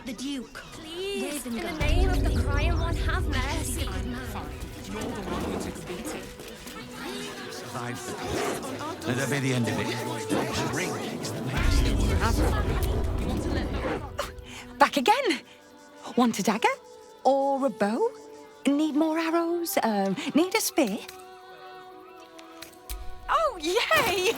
The Duke. Please, in the name of the crying one, have mercy. You're the one who took a beating. Survived the beating. Let that be the end of it. Ring. Back again. Want a dagger? Or a bow? Need more arrows? Need a spear? Oh, yay!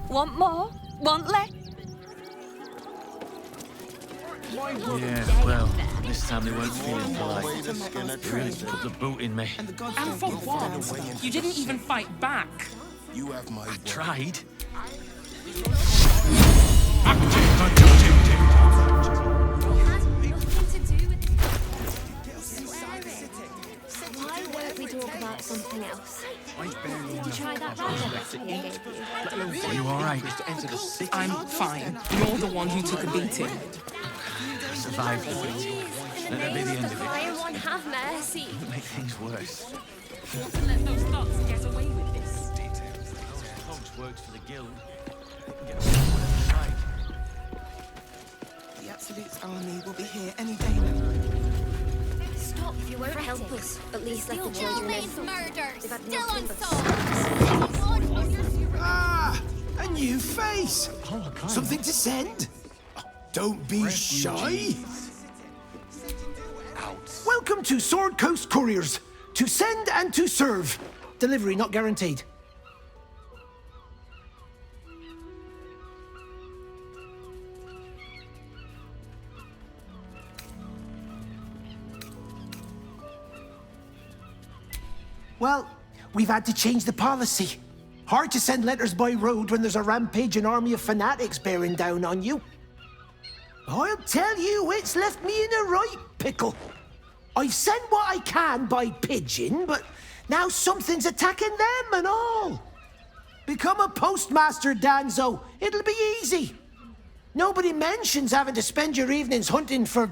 Want more? Want less? Yeah, well, this time they weren't feeling polite. They really put the boot in me. And for what? You didn't even fight back. You have my word. Tried. Why won't we talk about something else? Did you try that back? Are you all right? I'm fine. You're the one who took a beating. I survived the beating. In the Let that be name the of end the of it. crying one, have mercy. Make things worse. You want to let those thugs get away with this? Hogs works for the guild. They can get us on the other side. The Absolute's army will be here any day now. Stop if you won't help us. At least let the children in. Murder, They've had still nothing unsolved. but Ah, a new face. Something to send? Don't be shy. Welcome to Sword Coast Couriers. To send and to serve. Delivery not guaranteed. Well, we've had to change the policy. Hard to send letters by road when there's a rampaging army of fanatics bearing down on you. I'll tell you, it's left me in a right pickle. I've sent what I can by pigeon, but now something's attacking them and all. Become a postmaster, Danzo. It'll be easy. Nobody mentions having to spend your evenings hunting for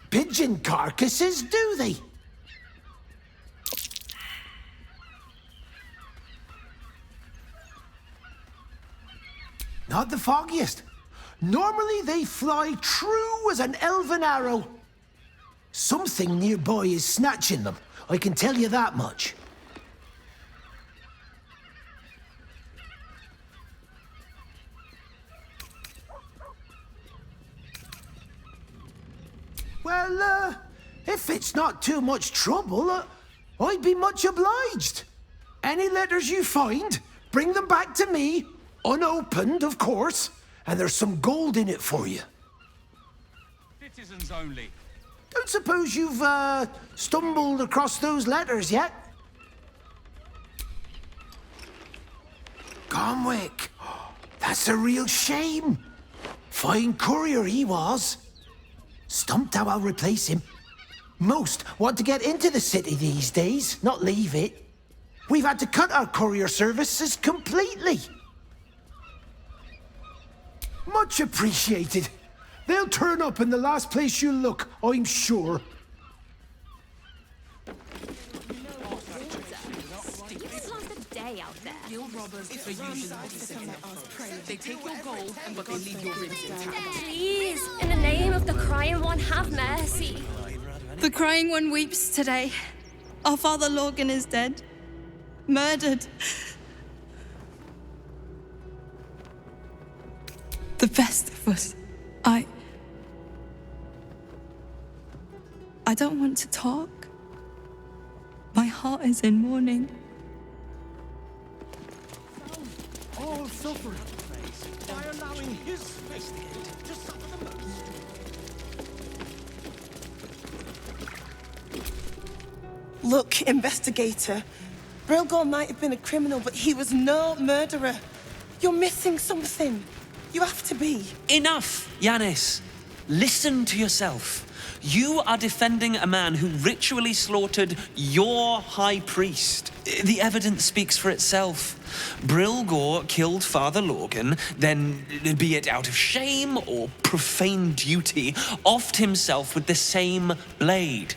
pigeon carcasses, do they? Not the foggiest. Normally they fly true as an elven arrow. Something nearby is snatching them, I can tell you that much. Well, if it's not too much trouble, I'd be much obliged. Any letters you find, bring them back to me, unopened, of course, and there's some gold in it for you. Citizens only. Don't suppose you've, stumbled across those letters yet? Comwick, that's a real shame. Fine courier he was. Stumped how I'll replace him. Most want to get into the city these days, not leave it. We've had to cut our courier services completely. Much appreciated. They'll turn up in the last place you look, I'm sure. You've lost a day out there. Guild robbers are usually disciplined. They take your gold, but they leave your ribs intact. Please, in the name of the crying one, have mercy. The crying one weeps today. Our father Lorgan is dead. Murdered. The best of us. I don't want to talk. My heart is in mourning. All suffering by allowing his face to suffer the most. Look, investigator. Brilgor might have been a criminal, but he was no murderer. You're missing something. You have to be. Enough, Yanis. Listen to yourself. You are defending a man who ritually slaughtered your high priest. The evidence speaks for itself. Brilgor killed Father Lorgan, then, be it out of shame or profane duty, offed himself with the same blade.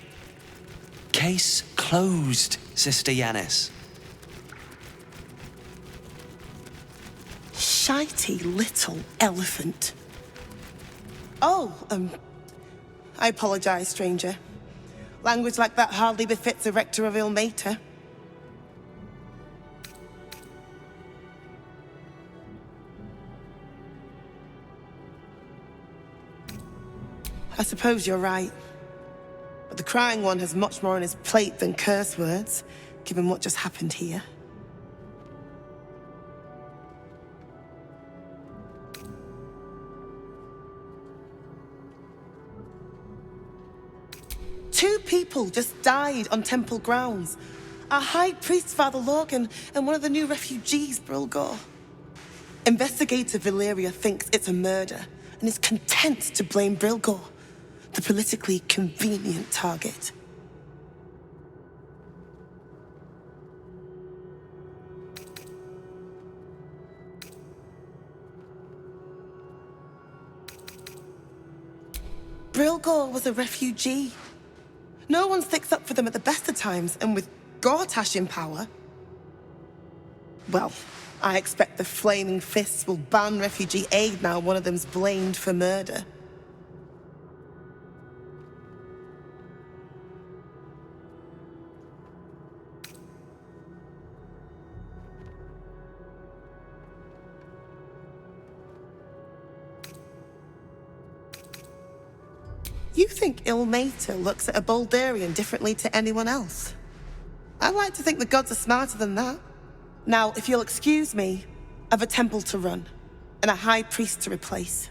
Case closed, Sister Yanis. Shitey little elephant. Oh, I apologize, stranger. Language like that hardly befits a rector of Ilmater. I suppose you're right. But the crying one has much more on his plate than curse words, given what just happened here. Two people just died on temple grounds. Our high priest, Father Lorgan, and one of the new refugees, Brilgor. Investigator Valeria thinks it's a murder and is content to blame Brilgor, the politically convenient target. Brilgor was a refugee. No one sticks up for them at the best of times, and with Gortash in power, well, I expect the Flaming Fists will ban refugee aid now one of them's blamed for murder. You think Ilmater looks at a Baldurian differently to anyone else? I'd like to think the gods are smarter than that. Now, if you'll excuse me, I've a temple to run, and a high priest to replace.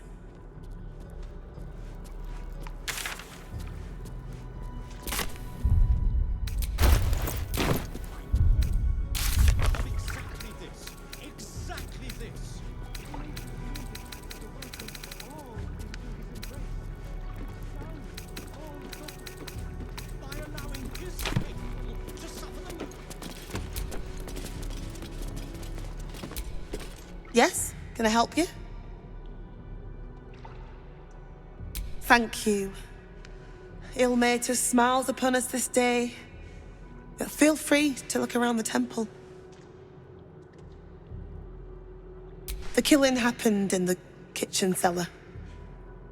Yes? Can I help you? Thank you. Ilmater smiles upon us this day. But feel free to look around the temple. The killing happened in the kitchen cellar.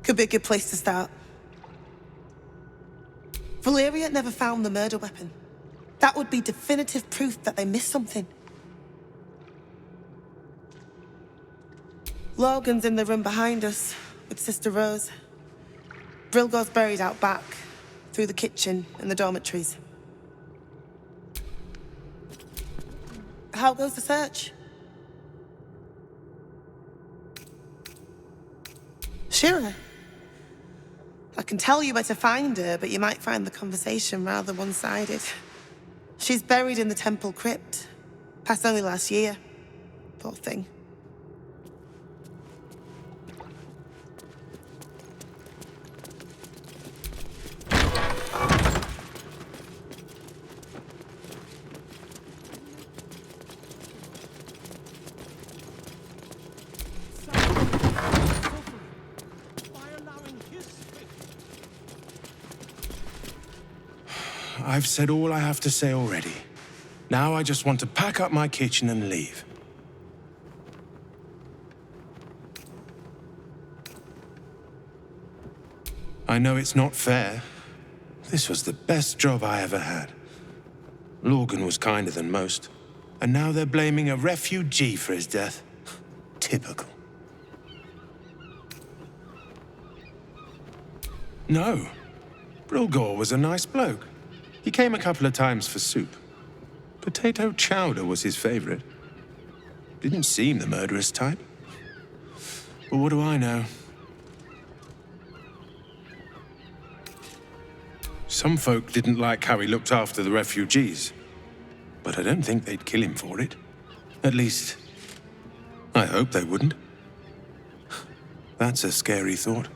Could be a good place to start. Valeria never found the murder weapon. That would be definitive proof that they missed something. Logan's in the room behind us, with Sister Rose. Brilgor's buried out back, through the kitchen and the dormitories. How goes the search? Sure. I can tell you where to find her, but you might find the conversation rather one-sided. She's buried in the temple crypt. Passed only last year. Poor thing. I've said all I have to say already. Now I just want to pack up my kitchen and leave. I know it's not fair. This was the best job I ever had. Lorgan was kinder than most. And now they're blaming a refugee for his death. Typical. No. Brilgor was a nice bloke. He came a couple of times for soup. Potato chowder was his favorite. Didn't seem the murderous type. But what do I know? Some folk didn't like how he looked after the refugees, but I don't think they'd kill him for it. At least, I hope they wouldn't. That's a scary thought.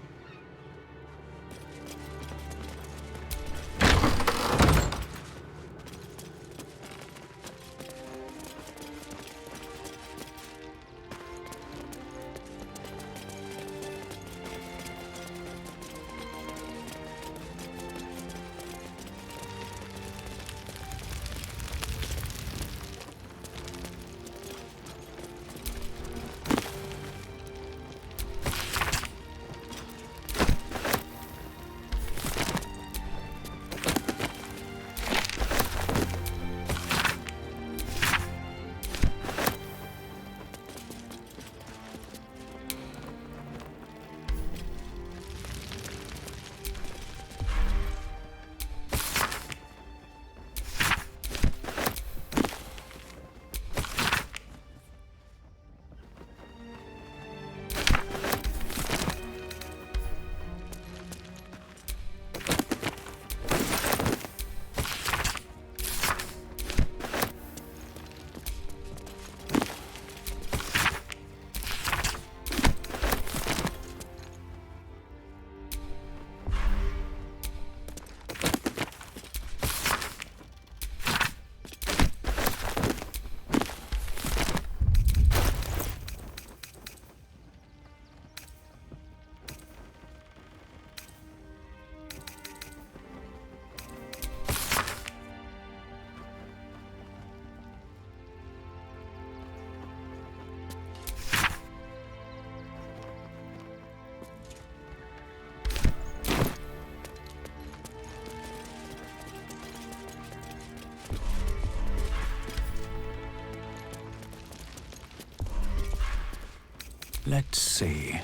Let's see.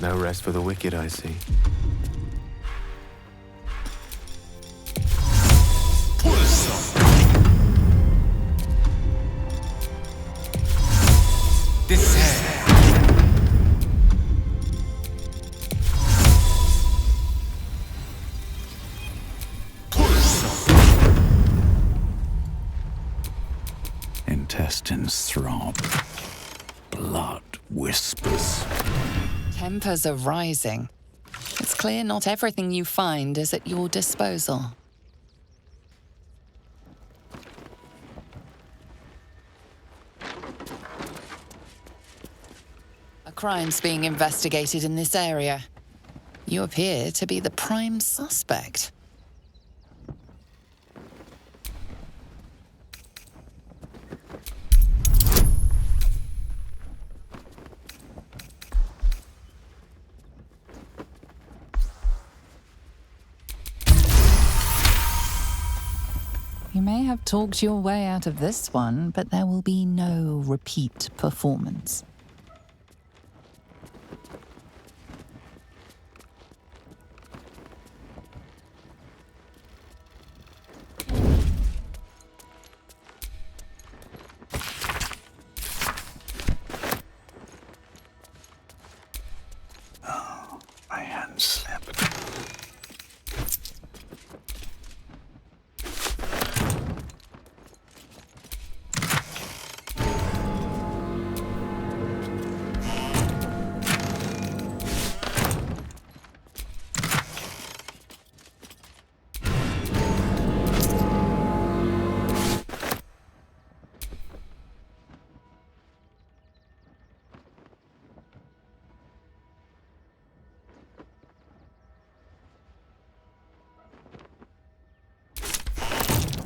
No rest for the wicked, I see. Intestines throb. Blood whispers. Tempers are rising. It's clear not everything you find is at your disposal. A crime's being investigated in this area. You appear to be the prime suspect. You may have talked your way out of this one, but there will be no repeat performance. Oh, my hand slipped.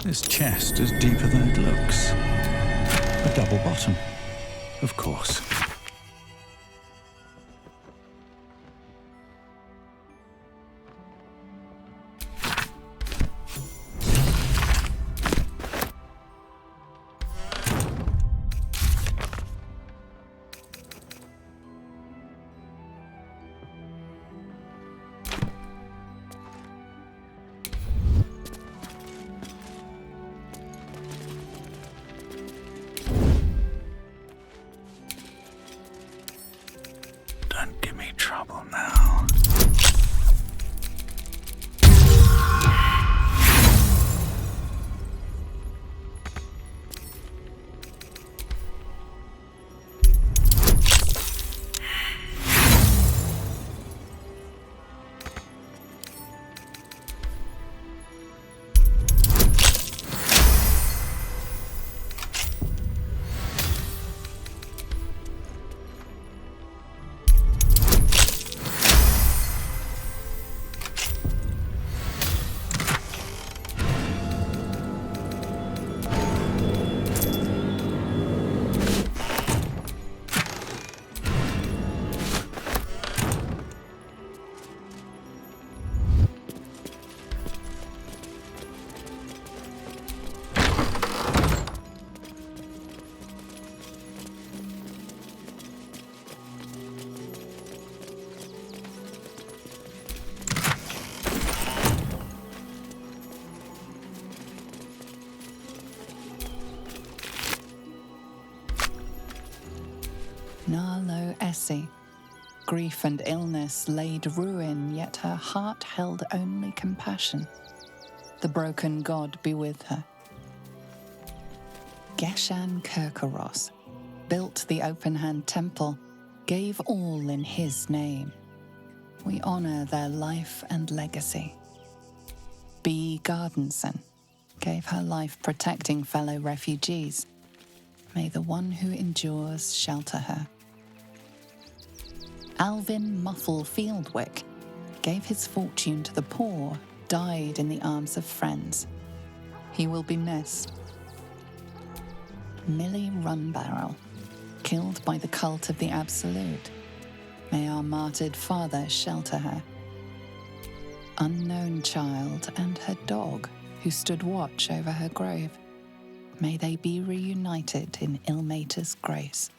This chest is deeper than it looks. A double bottom, of course. trouble now. Narlo Essie. Grief and illness laid ruin, yet her heart held only compassion. The broken god be with her. Geshan Kirkaros built the open-hand temple, gave all in his name. We honor their life and legacy. B. Gardenson gave her life protecting fellow refugees. May the one who endures shelter her. Alvin Muffle Fieldwick gave his fortune to the poor, died in the arms of friends. He will be missed. Millie Runbarrel, killed by the cult of the Absolute. May our martyred father shelter her. Unknown child and her dog, who stood watch over her grave. May they be reunited in Ilmater's grace.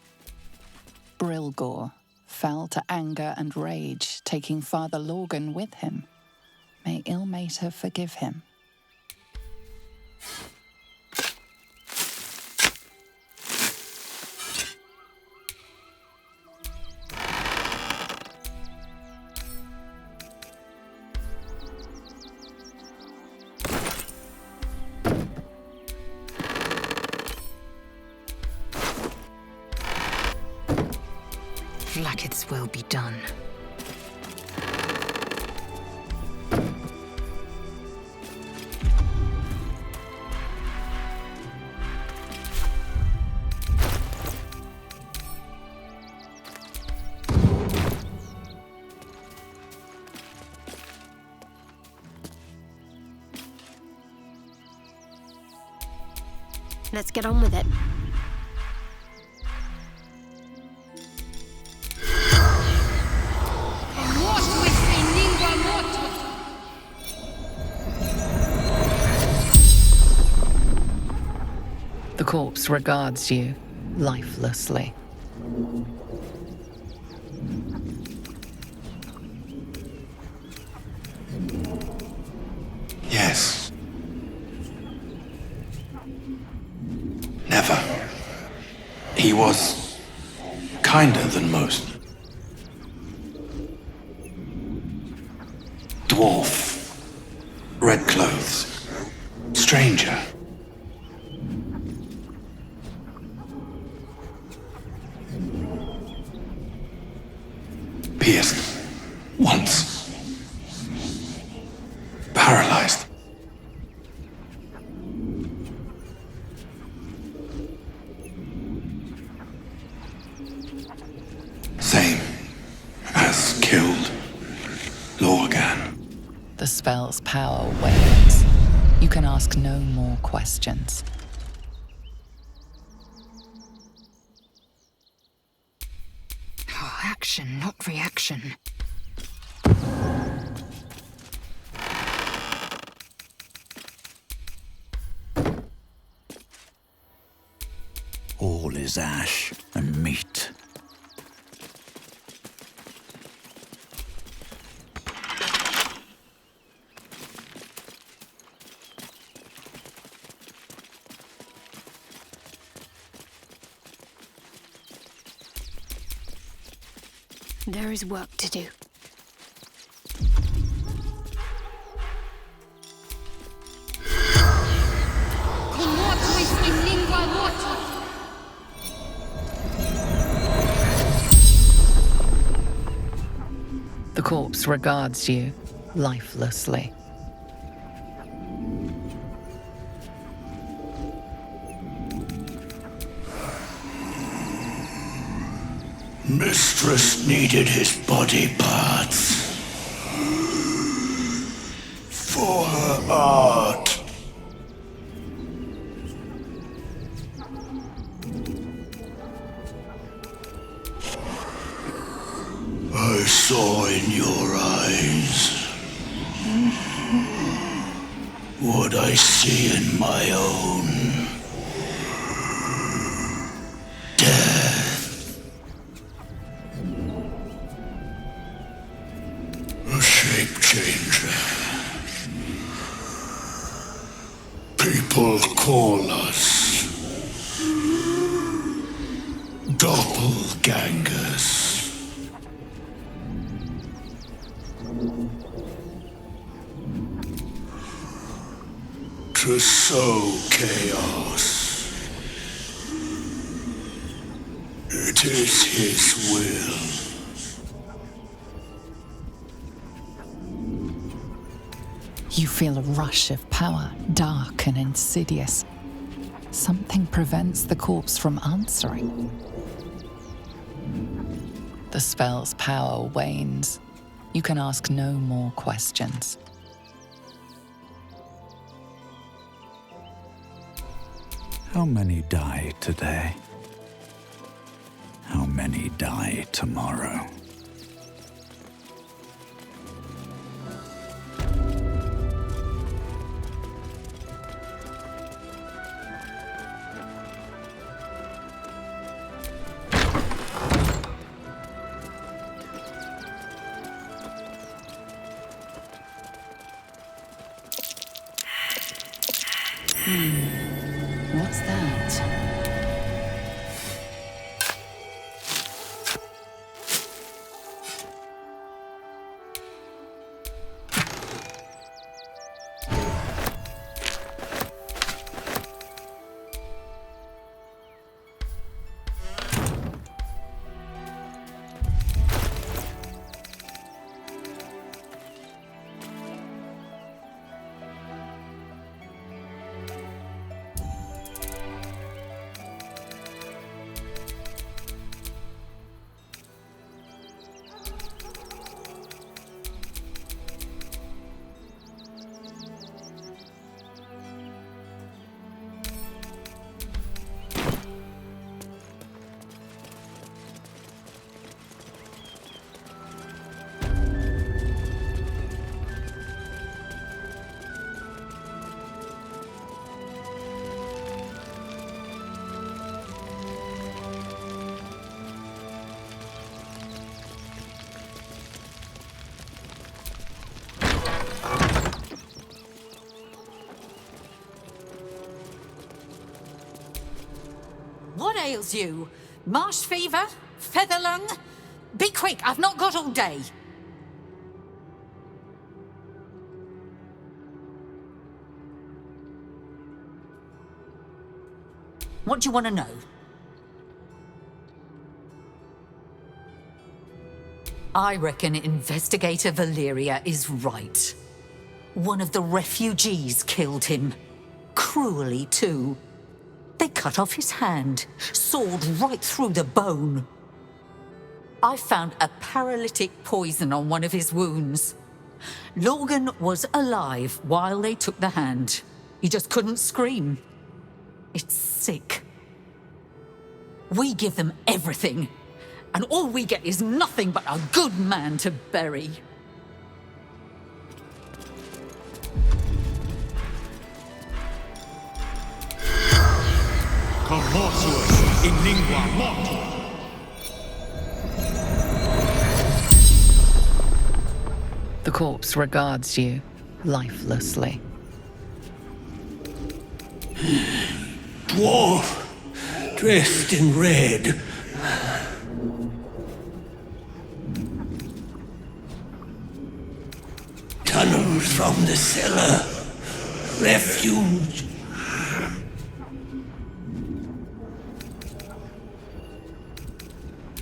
Brilgor fell to anger and rage, taking Father Lorgan with him. May Ilmater forgive him. Flackett's will be done. Let's get on with it. The corpse regards you lifelessly. Yes. Never. He was kinder than most. Dwarf. Red clothes. Stranger. Pierced. Once. Paralyzed. Same as killed Lorgan. The spell's power wanes. You can ask no more questions. Oh, action, not reaction. All is ash and meat. There is work to do. The corpse regards you lifelessly. Mistress needed his body parts for her art. I saw in your eyes what I see in my own. Death. A shape changer. People call us doppelgangers. To sow chaos. It is his will. You feel a rush of power, dark and insidious. Something prevents the corpse from answering. The spell's power wanes. You can ask no more questions. How many die today? How many die tomorrow? What's that? What ails you? Marsh fever? Feather lung? Be quick, I've not got all day. What do you want to know? I reckon Investigator Valeria is right. One of the refugees killed him. Cruelly, too. They cut off his hand, sawed right through the bone. I found a paralytic poison on one of his wounds. Logan was alive while they took the hand. He just couldn't scream. It's sick. We give them everything, and all we get is nothing but a good man to bury. Commosuus in lingua mortis. The corpse regards you lifelessly. Dwarf, dressed in red. tunnel from the cellar. Refuge.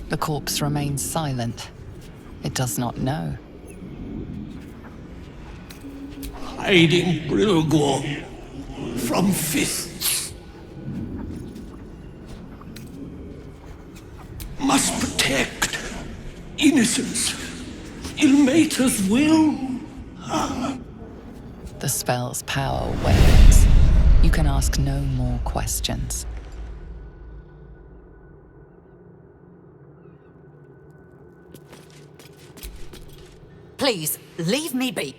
The corpse remains silent. It does not know. Hiding Brilgor from fists. Must protect innocence. Ilmater's will. The spell's power wanes. You can ask no more questions. Please, leave me be.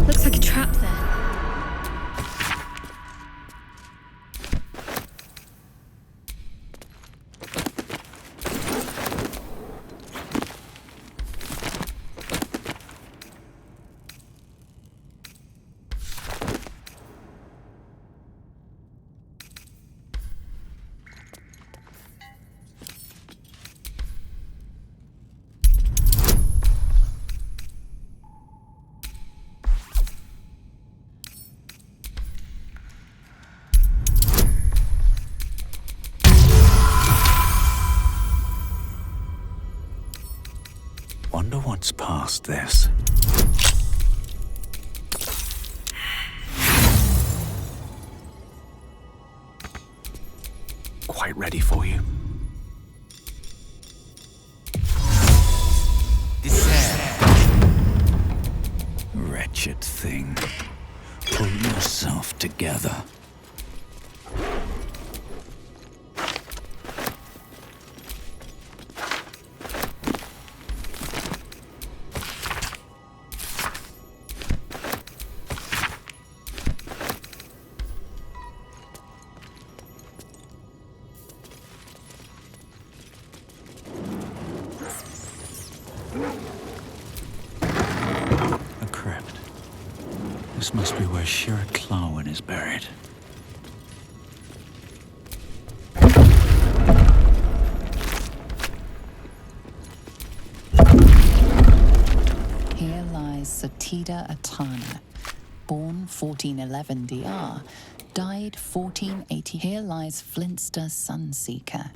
Looks like a trap there. Wonder what's past this. Quite ready for you. Wretched thing. Pull yourself together. A crypt. This must be where Shira Clawin is buried. Here lies Satida Atana, born 1411 DR, died 1480. Here lies Flintster Sunseeker,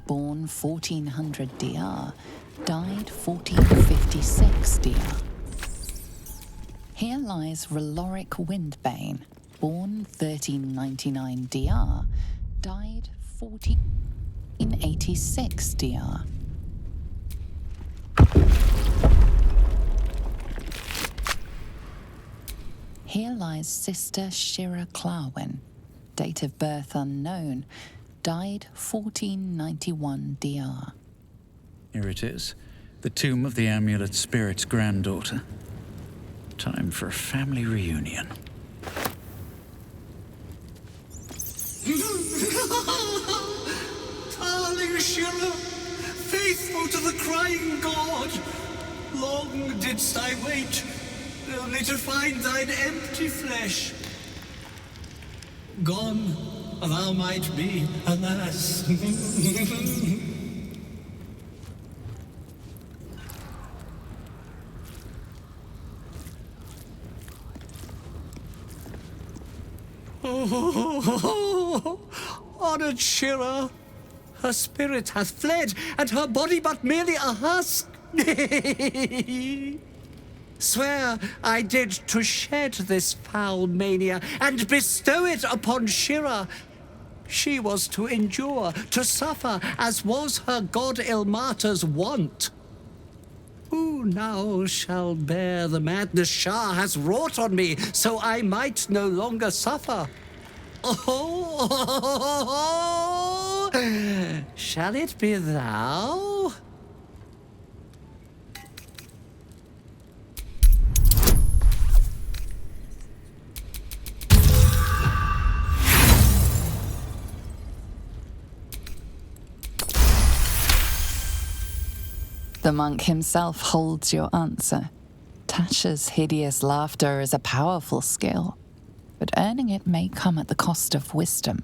born 1400 DR, died 1456 DR. Here lies Reloric Windbane, born 1399 DR, died 1486 DR. Here lies Sister Shira Clawin, date of birth unknown, died 1491 DR. Here it is, the tomb of the Amulet Spirit's granddaughter. Time for a family reunion. Darling Shira, faithful to the crying god, long didst I wait, only to find thine empty flesh. Gone thou might be, alas. Oh, honored Shira, her spirit hath fled, and her body but merely a husk. Swear I did to shed this foul mania and bestow it upon Shira. She was to endure, to suffer, as was her god Ilmata's wont. Who now shall bear the madness Shah has wrought on me, so I might no longer suffer? Oh, shall it be thou? The monk himself holds your answer. Tasha's hideous laughter is a powerful skill, but earning it may come at the cost of wisdom.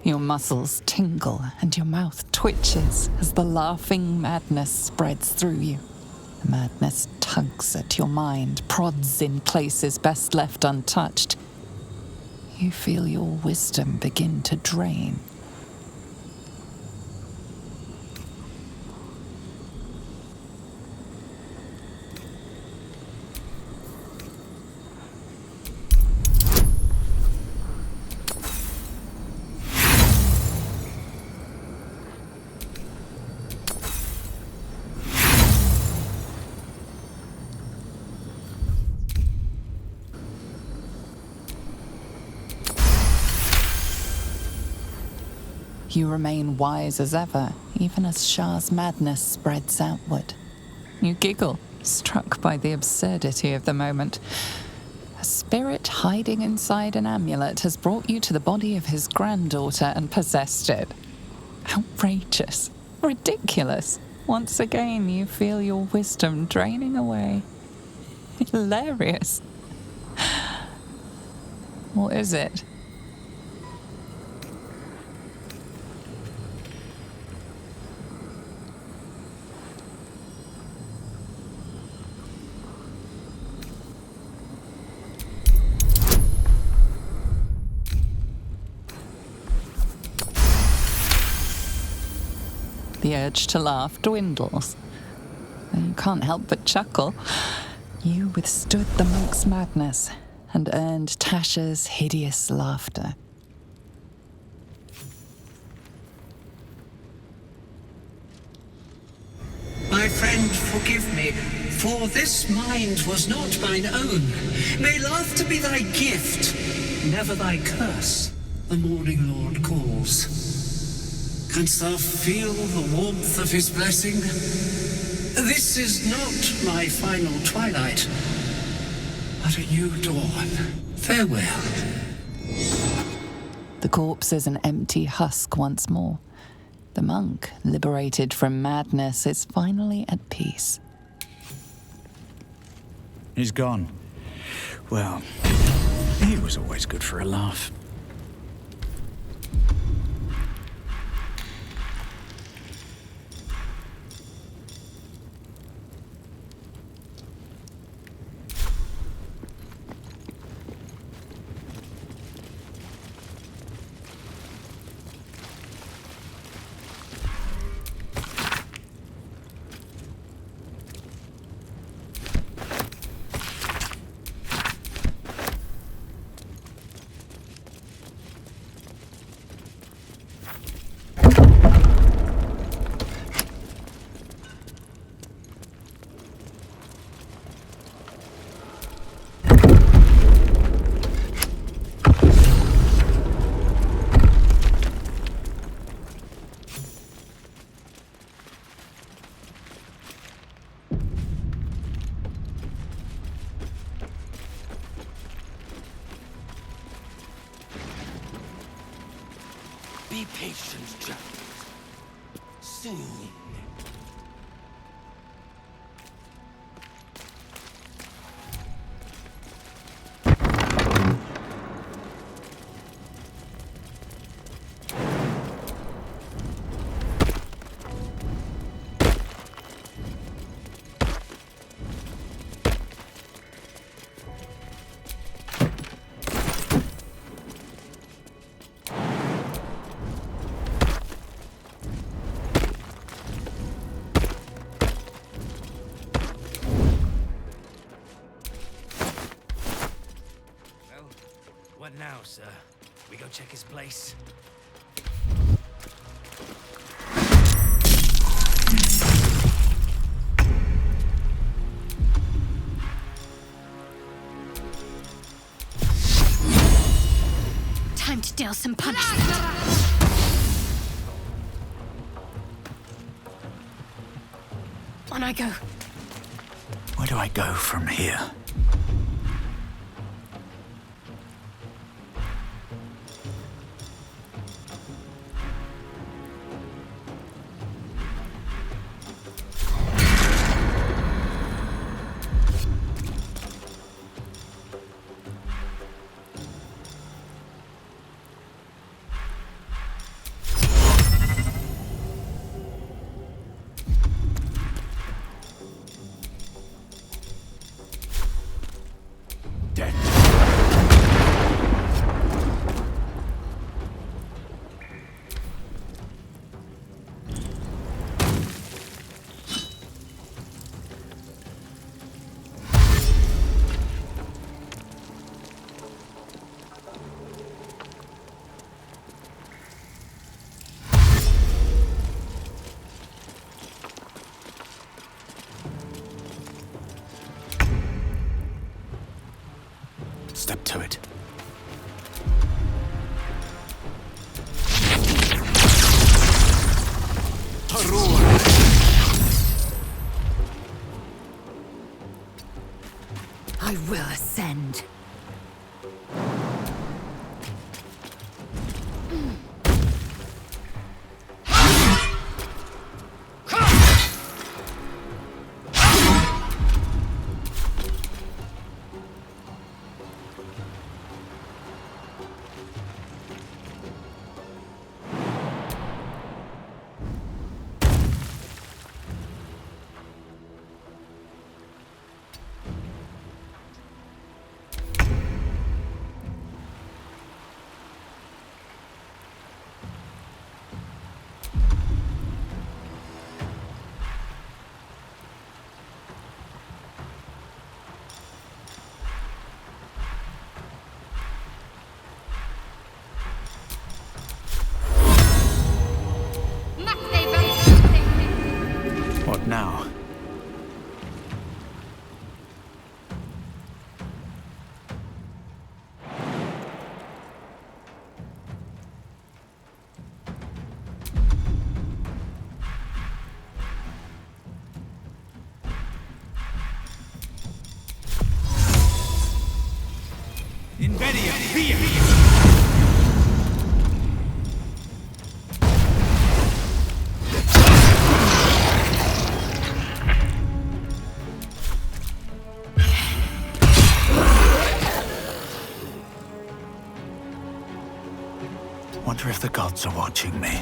Your muscles tingle and your mouth twitches as the laughing madness spreads through you. The madness tugs at your mind, prods in places best left untouched. You feel your wisdom begin to drain. You remain wise as ever, even as Shah's madness spreads outward. You giggle, struck by the absurdity of the moment. A spirit hiding inside an amulet has brought you to the body of his granddaughter and possessed it. Outrageous. Ridiculous. Once again, you feel your wisdom draining away. Hilarious. What is it? The urge to laugh dwindles. You can't help but chuckle. You withstood the monk's madness and earned Tasha's hideous laughter. My friend, forgive me, for this mind was not mine own. May laughter be thy gift, never thy curse, the morning Lord calls. Canst thou feel the warmth of his blessing? This is not my final twilight, but a new dawn. Farewell. The corpse is an empty husk once more. The monk, liberated from madness, is finally at peace. He's gone. Well, he was always good for a laugh. Be patient, Jack. Soon. now, sir? We go check his place? Time to deal some punishment. On I go. Where do I go from here? Step to it. I will ascend. What now? Invedia, fear! Wonder if the gods are watching me.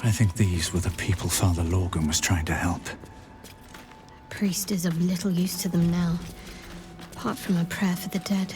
I think these were the people Father Lorgan was trying to help. Priest is of little use to them now, apart from a prayer for the dead.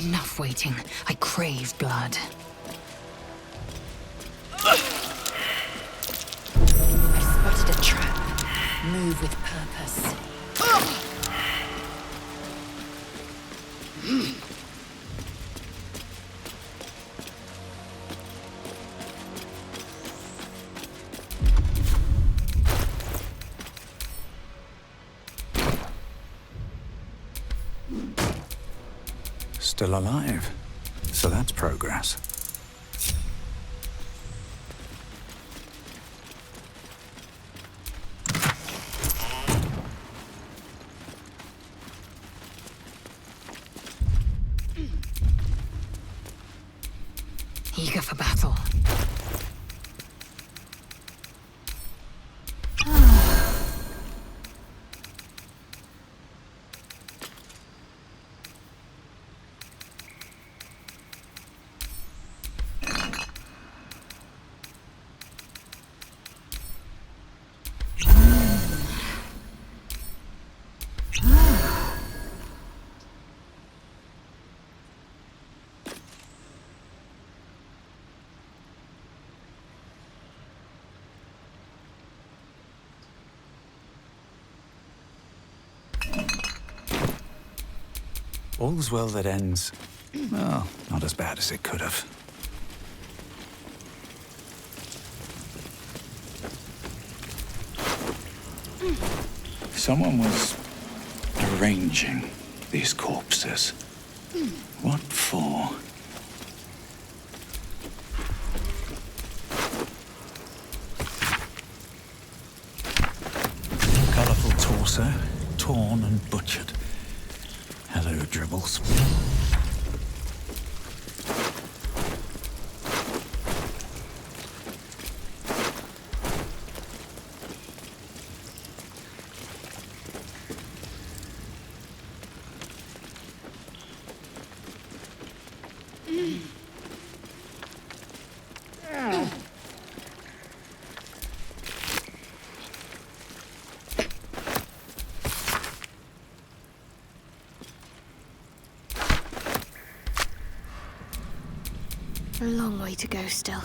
Enough waiting. I crave blood. I spotted a trap. Move with purpose. Still alive. So that's progress. Eager for battle. All's well that ends. Well, not as bad as it could have. Someone was arranging these corpses. What for? Colourful torso, torn and butchered. Hello, dribbles. A long way to go still.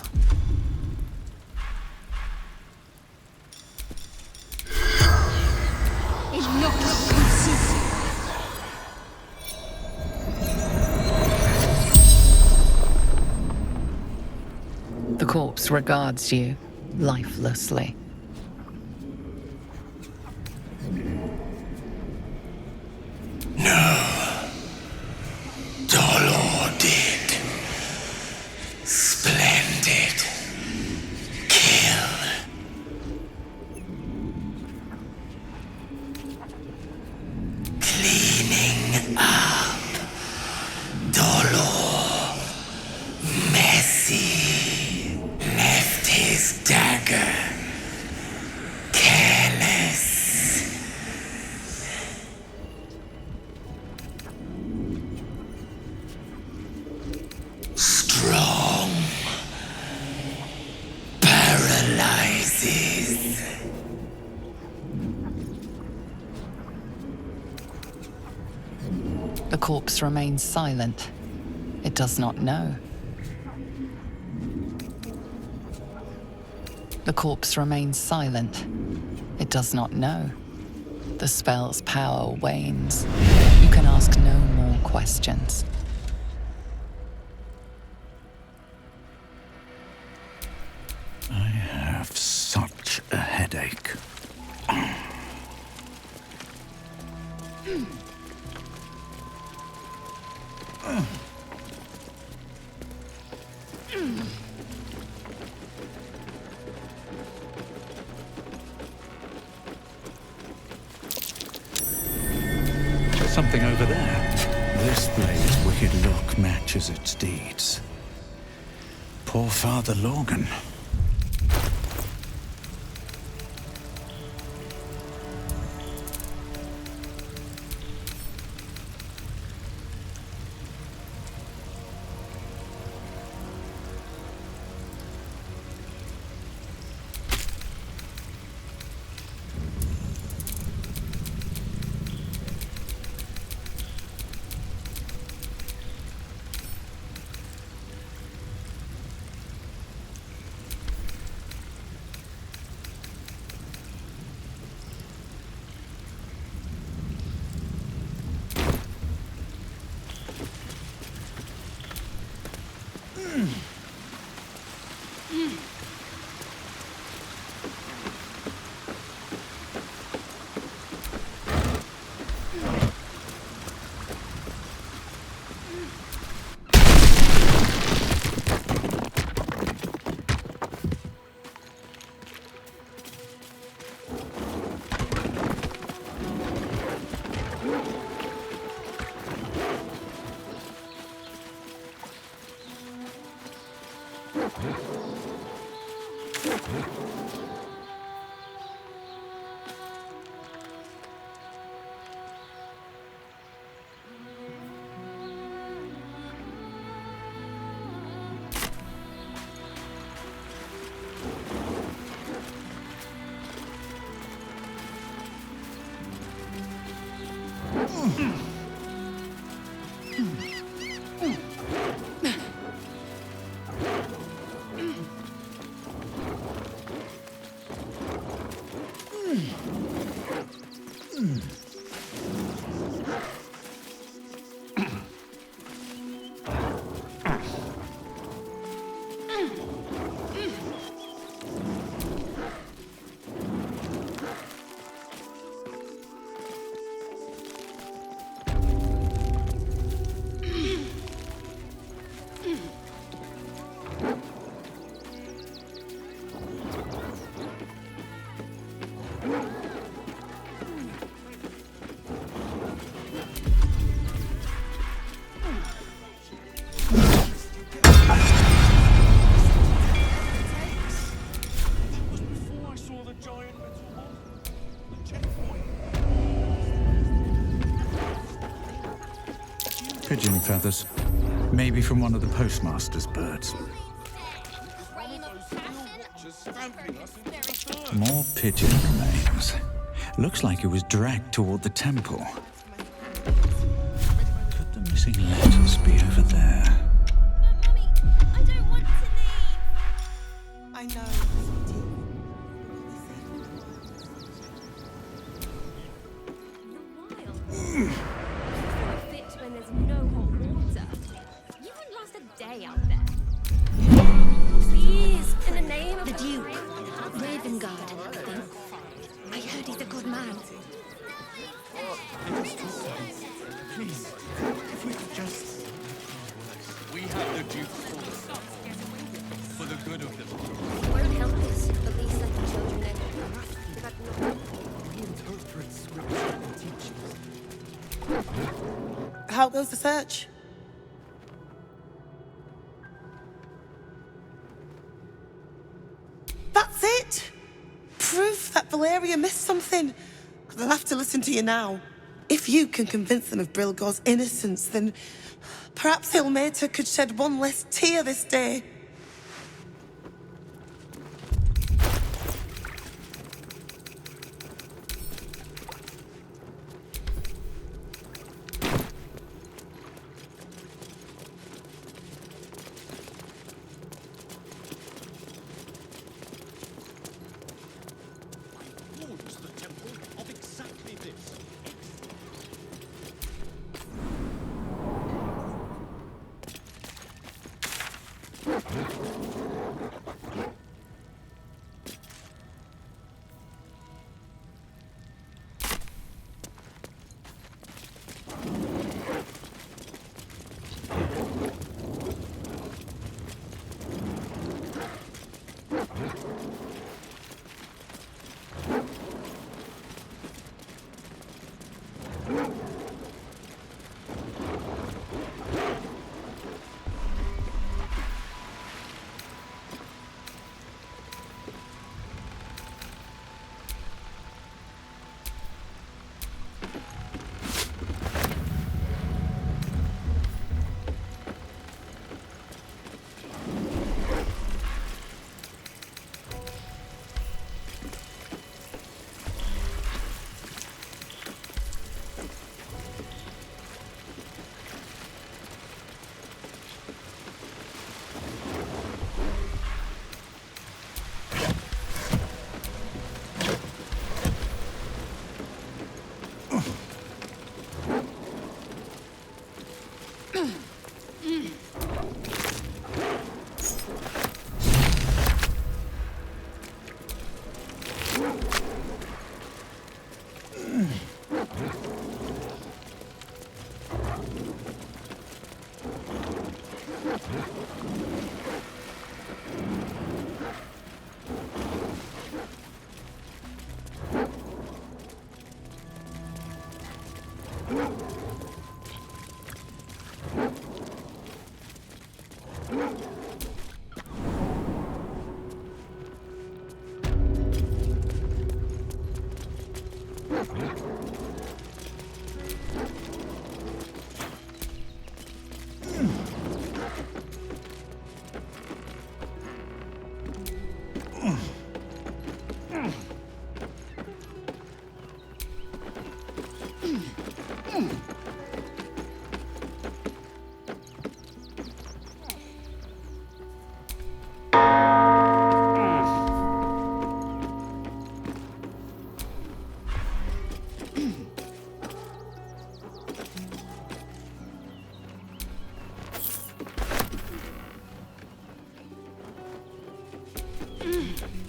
The corpse regards you lifelessly. Splendid. Kill. Cleaning up. Dolor. Messy. Left his dagger. Careless. Strong. Paralyzes. The corpse remains silent. It does not know. The corpse remains silent. It does not know. The spell's power wanes. You can ask no more questions. I have such a headache. There's something over there. This blade's wicked look matches its deeds. Poor Father Logan. Pigeon feathers. Maybe from one of the postmaster's birds. More pigeon remains. Looks like it was dragged toward the temple. Could the missing letters be over there? I don't want to leave. I know. Fit when there's no hot water. You wouldn't last a day out there. Please, in the name of the Duke, Ravengard, I think. I heard he's a good man. Please, if we could just... We have the Duke's force. For the good of them. It won't help us, at least let the children in. We interpret scripture and teachings. How goes the search? That's it! Proof that Valeria missed something. They'll have to listen to you now. If you can convince them of Brilgor's innocence, then perhaps Ilmater could shed one less tear this day.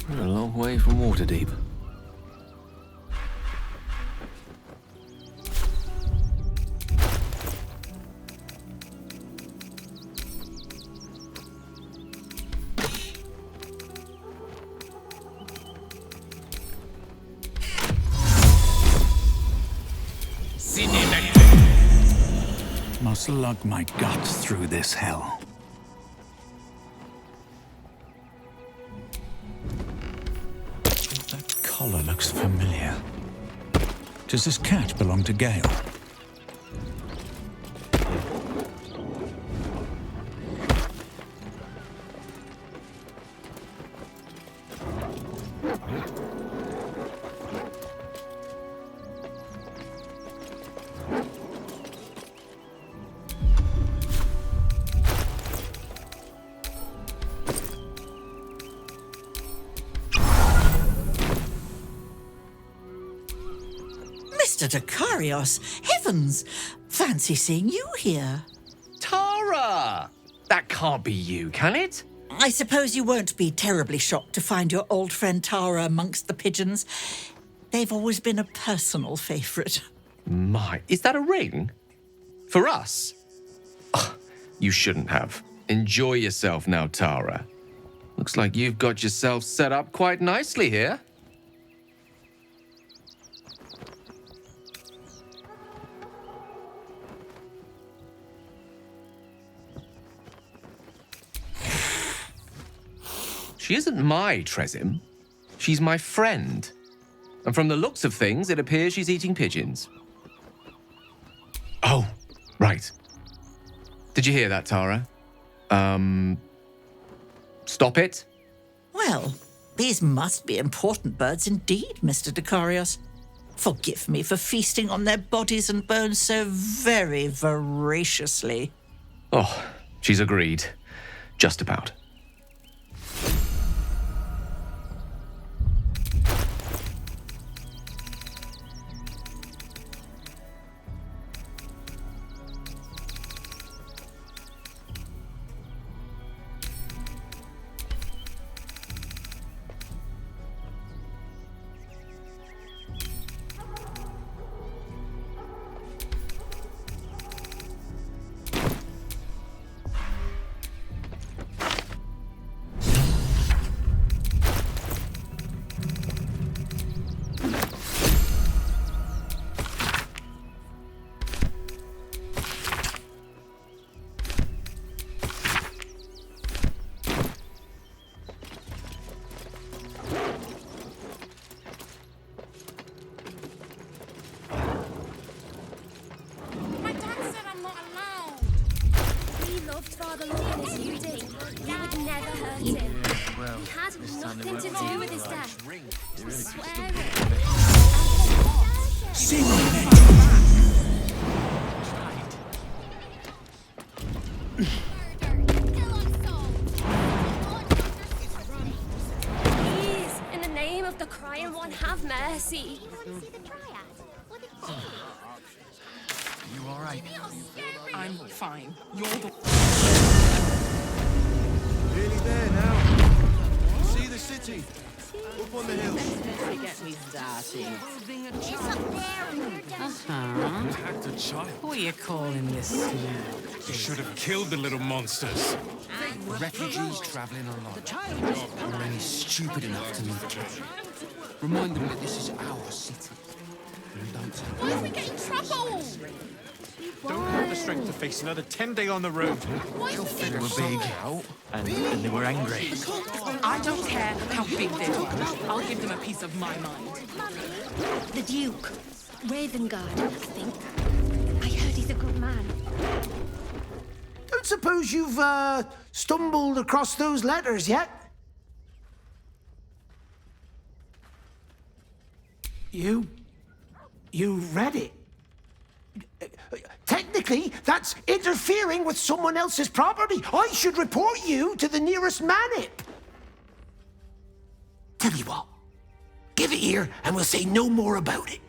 We're a long way from Waterdeep. Must lug my guts through this hell. That collar looks familiar. Does this cat belong to Gale? Mr. Dakarios, heavens! Fancy seeing you here. Tara! That can't be you, can it? I suppose you won't be terribly shocked to find your old friend Tara amongst the pigeons. They've always been a personal favourite. My, is that a ring? For us? Ugh, you shouldn't have. Enjoy yourself now, Tara. Looks like you've got yourself set up quite nicely here. She isn't my Tresim. She's my friend. And from the looks of things, it appears she's eating pigeons. Oh, right. Did you hear that, Tara? Stop it. Well, these must be important birds indeed, Mr. Dakarios. Forgive me for feasting on their bodies and bones so very voraciously. Oh, she's agreed. Just about. Father Logan as you did. You would never hurt him. Well, he had this time they nothing to won't do with his death. I swear it. See my Please, in the name of the crying one, have mercy. You all right? I'm fine. You're the... Nearly there now. See the city. Up on the hill. Get me started. It's up there and we're down. Attacked a child. Who are you calling this? You should have killed the little monsters. Refugees travelling alone. Are any stupid enough to meet us? Remind them that this is our city. And don't take Why are we getting trouble? Don't have the strength to face another 10-day on the road. Why are we They getting were big, and they were angry. I don't care how big they are. I'll give them a piece of my mind. The Duke. Ravengard, I think. I heard he's a good man. Don't suppose you've, stumbled across those letters yet? You read it? Technically, that's interfering with someone else's property. I should report you to the nearest manip. Tell you what, give it here and we'll say no more about it.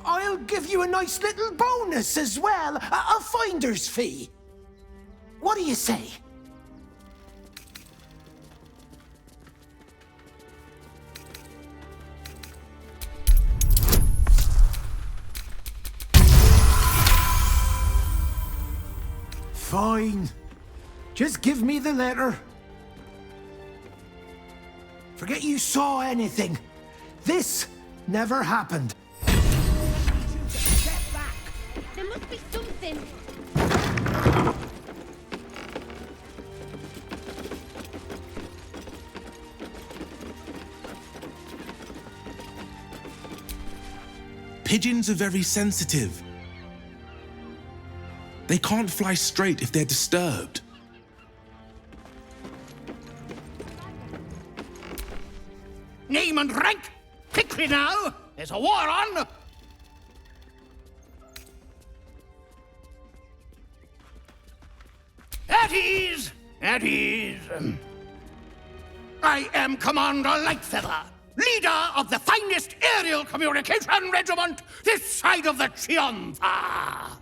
I'll give you a nice little bonus as well, a finder's fee. What do you say? Fine. Just give me the letter. Forget you saw anything. This never happened. There must be something. Pigeons are very sensitive. They can't fly straight if they're disturbed. Name and rank! Quickly now! There's a war on! At ease! At ease! I am Commander Lightfeather, leader of the finest aerial communication regiment this side of the Triumpha.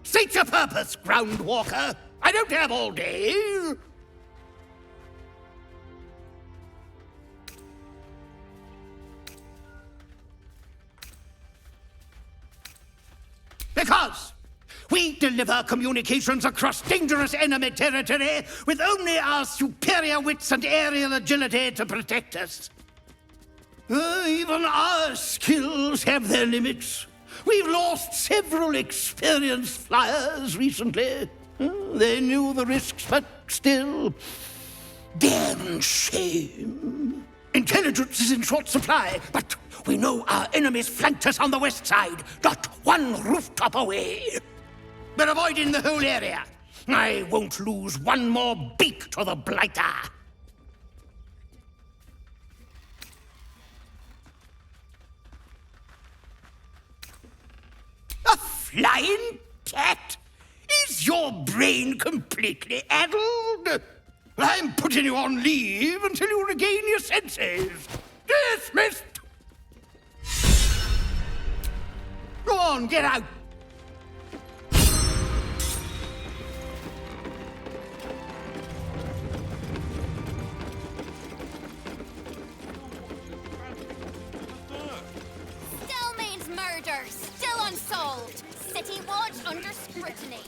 State your purpose, Groundwalker. I don't have all day. Because we deliver communications across dangerous enemy territory with only our superior wits and aerial agility to protect us. Even our skills have their limits. We've lost several experienced flyers recently. They knew the risks, but still, damn shame. Intelligence is in short supply, but we know our enemies flanked us on the west side, not one rooftop away. We're avoiding the whole area. I won't lose one more beak to the blighter. A flying cat? Is your brain completely addled? I'm putting you on leave until you regain your senses. Dismissed! Go on, get out. Still means murder. Still unsolved. City watch under scrutiny.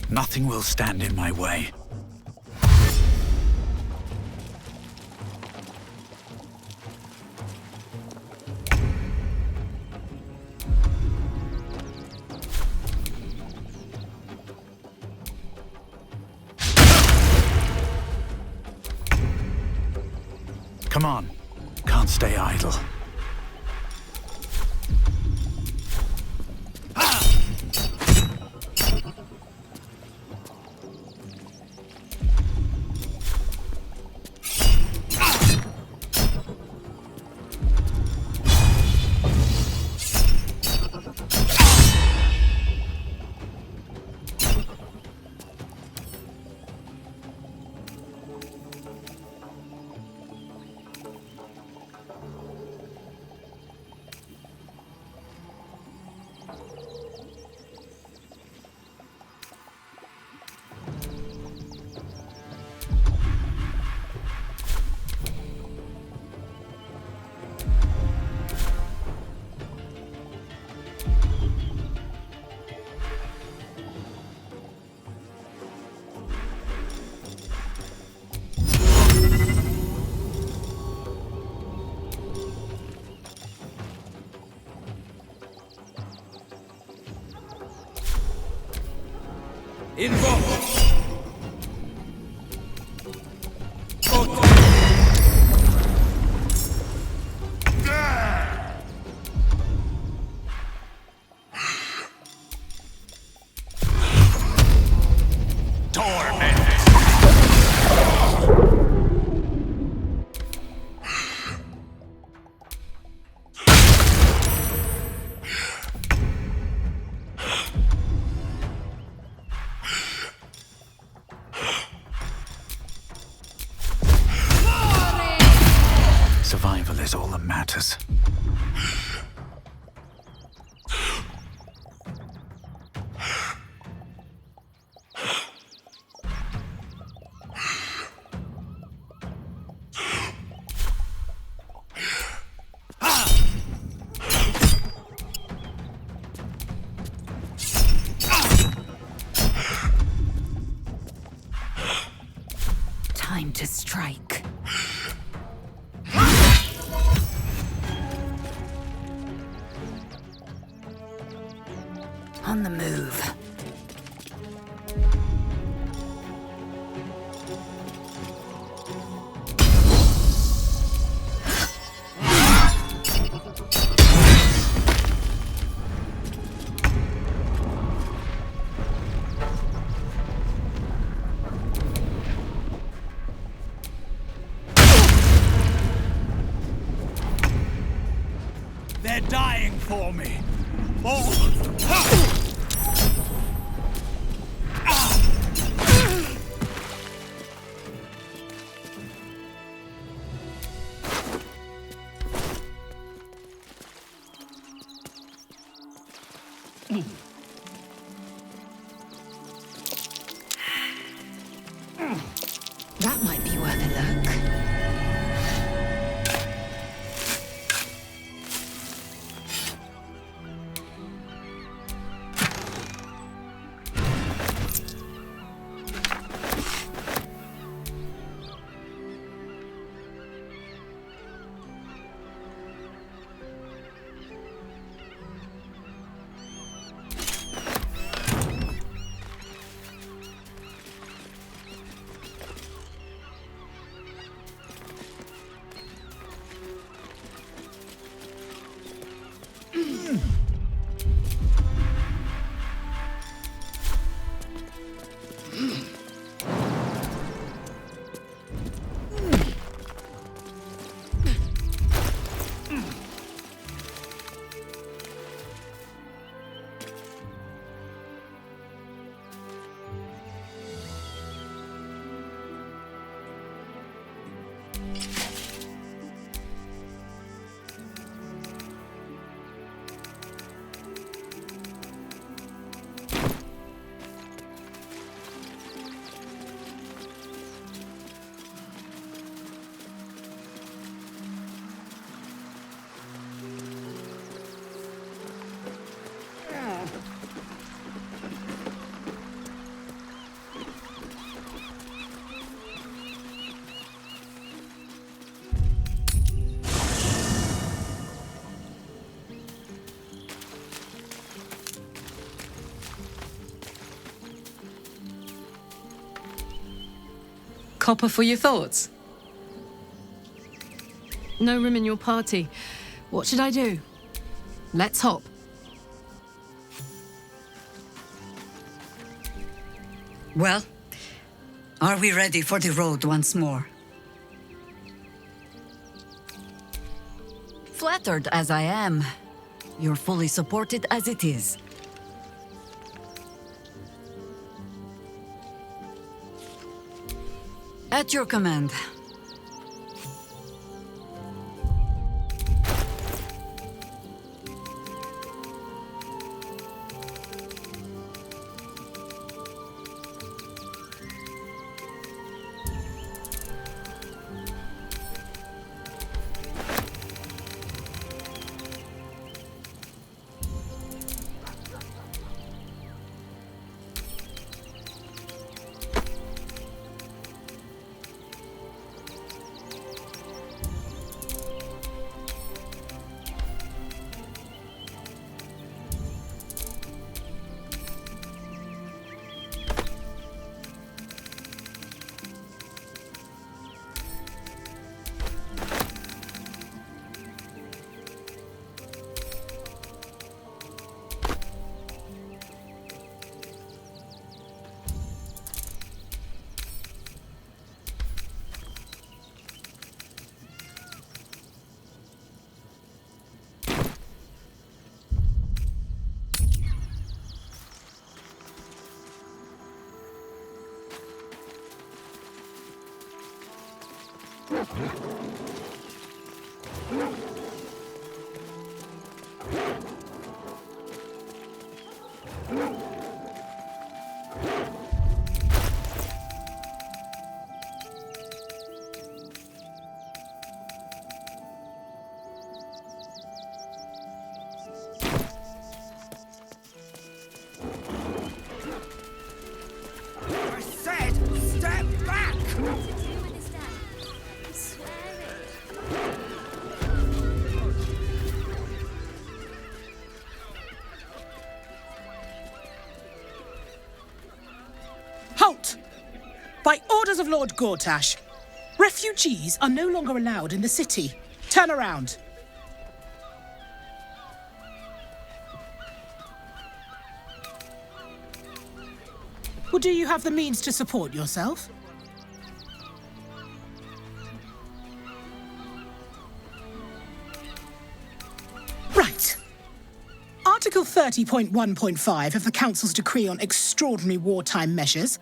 Nothing will stand in my way. Come on. Can't stay idle. Survival is all that matters. Time to strike. On the move. They're dying for me. That might be worth a look. Copper for your thoughts? No room in your party. What should I do? Let's hop. Well, are we ready for the road once more? Flattered as I am, you're fully supported as it is. At your command. I said, step back! Halt! By orders of Lord Gortash, refugees are no longer allowed in the city. Turn around. Well, do you have the means to support yourself? Right. Article 30.1.5 of the Council's Decree on Extraordinary Wartime Measures.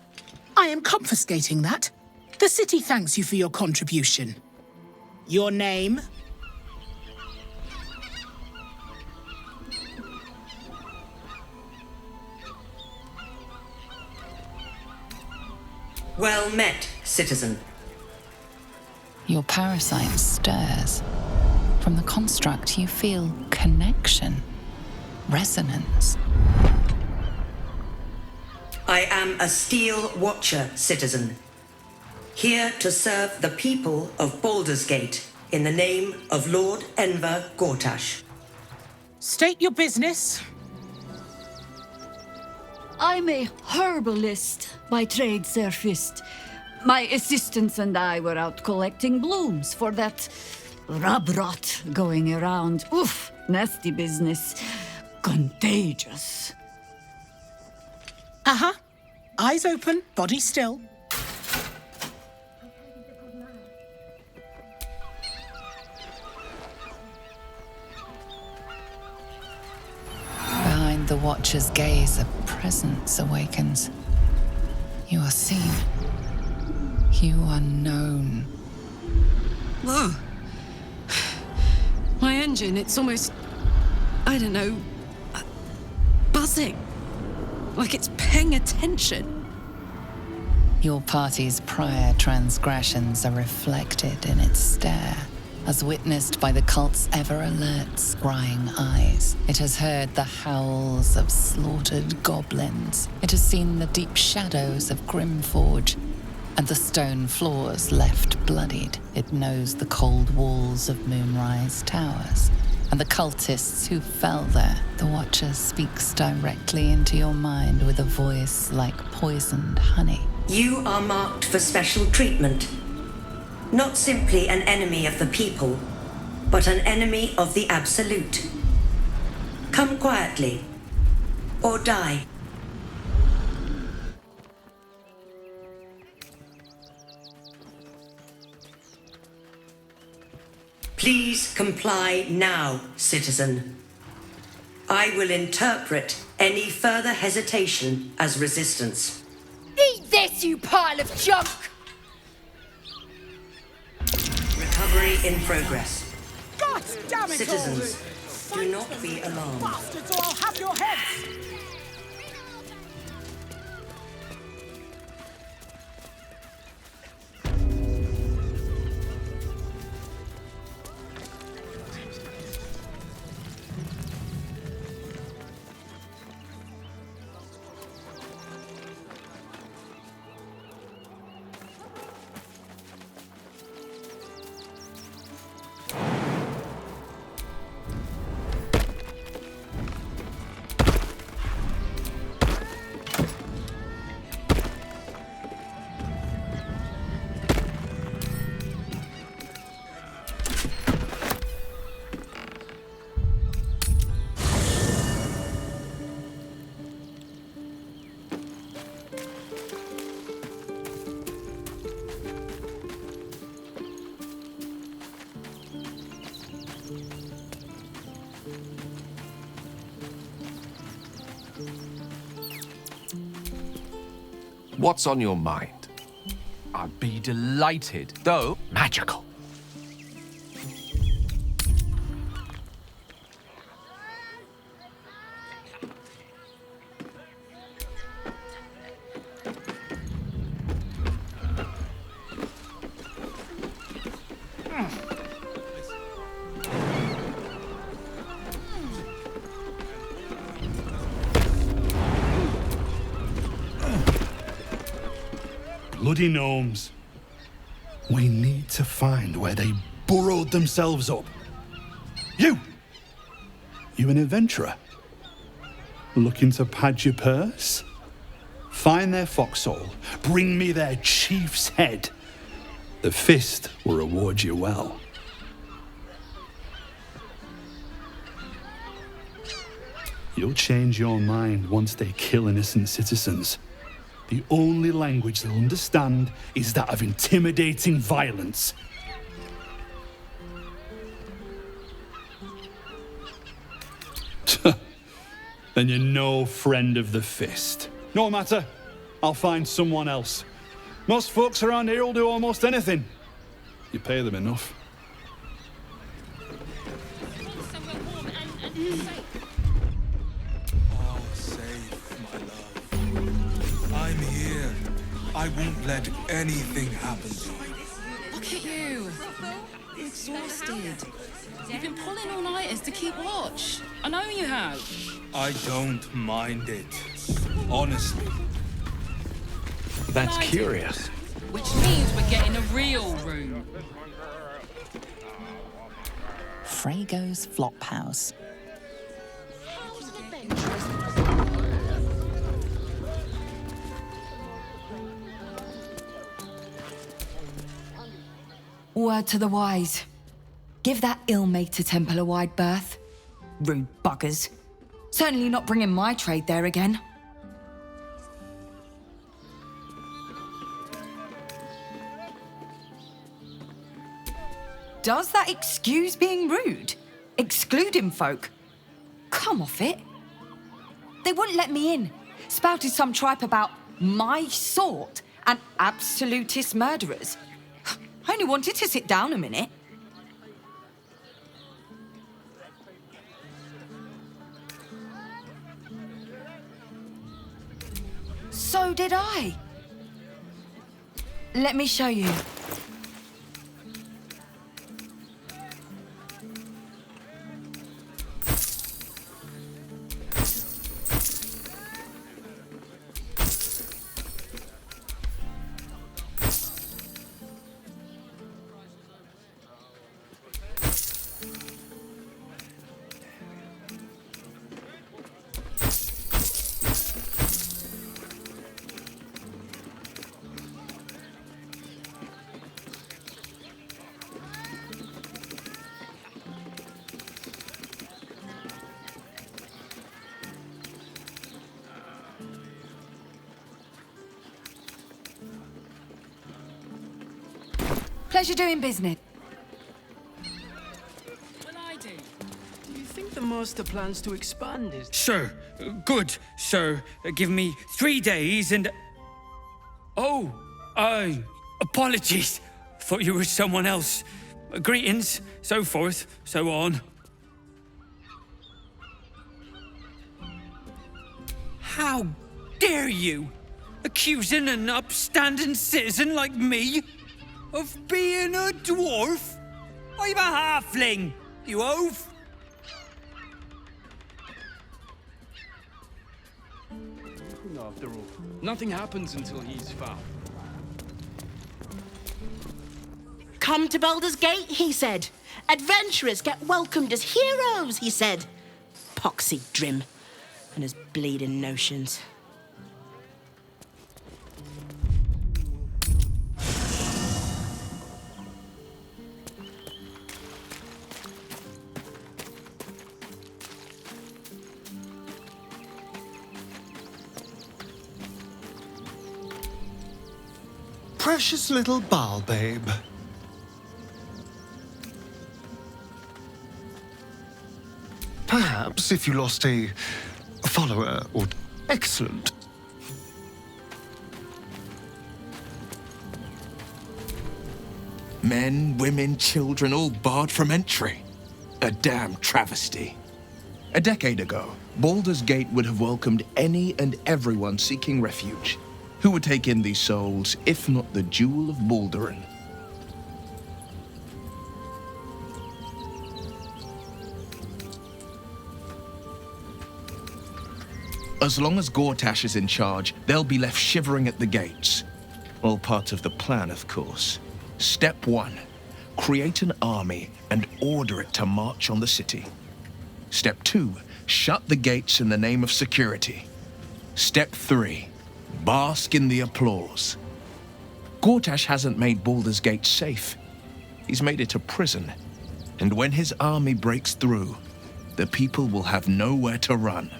I am confiscating that. The city thanks you for your contribution. Your name? Well met, citizen. Your parasite stirs. From the construct, you feel connection, resonance. I am a Steel Watcher, citizen. Here to serve the people of Baldur's Gate in the name of Lord Enver Gortash. State your business. I'm a herbalist by trade, Sir Fist. My assistants and I were out collecting blooms for that rub rot going around. Oof, nasty business. Contagious. Uh-huh. Eyes open, body still. Behind the Watcher's gaze, a presence awakens. You are seen. You are known. Whoa. My engine, it's almost, I don't know, buzzing. Like it's paying attention. Your party's prior transgressions are reflected in its stare, as witnessed by the cult's ever-alert, scrying eyes. It has heard the howls of slaughtered goblins. It has seen the deep shadows of Grimforge, and the stone floors left bloodied. It knows the cold walls of Moonrise Towers, and the cultists who fell there. The Watcher speaks directly into your mind with a voice like poisoned honey. You are marked for special treatment. Not simply an enemy of the people, but an enemy of the Absolute. Come quietly, or die. Please comply now, citizen. I will interpret any further hesitation as resistance. Eat this, you pile of junk! Recovery in progress. God damn it Citizens, all! do not be alarmed. Bastards, or I'll have your heads! What's on your mind? I'd be delighted, though magical. Bloody gnomes. We need to find where they burrowed themselves up. You an adventurer? Looking to pad your purse? Find their foxhole, bring me their chief's head. The fist will reward you well. You'll change your mind once they kill innocent citizens. The only language they'll understand is that of intimidating violence. Then you're no friend of the fist. No matter, I'll find someone else. Most folks around here will do almost anything. You pay them enough. Oh, safe, my love. I'm here. I won't let anything happen to you. Look at you. You're exhausted. You've been pulling all-nighters to keep watch. I know you have. I don't mind it. Honestly. That's curious. Which means we're getting a real room. Frago's Flophouse. Word to the wise. Give that ill-mated temple a wide berth. Rude buggers. Certainly not bringing my trade there again. Does that excuse being rude? Excluding folk? Come off it. They wouldn't let me in. Spouted some tripe about my sort and absolutist murderers. I only wanted to sit down a minute. So did I. Let me show you. Pleasure doing business. Do you think the master plans to expand his... Sir, good, sir. Give me 3 days and... Oh, apologies. Thought you were someone else. Greetings, so forth, so on. How dare you? Accusing an upstanding citizen like me of being a dwarf? I'm a halfling, you oaf. After all, nothing happens until he's found. Come to Baldur's Gate, he said. Adventurers get welcomed as heroes, he said. Poxy Drim and his bleeding notions. Precious little BAAL, babe. Perhaps if you lost a follower or... Excellent. Men, women, children, all barred from entry. A damn travesty. A decade ago, Baldur's Gate would have welcomed any and everyone seeking refuge. Who would take in these souls, if not the Jewel of Baldurin? As long as Gortash is in charge, they'll be left shivering at the gates. All part of the plan, of course. Step 1. Create an army and order it to march on the city. Step 2. Shut the gates in the name of security. Step 3. Bask in the applause. Gortash hasn't made Baldur's Gate safe. He's made it a prison. And when his army breaks through, the people will have nowhere to run.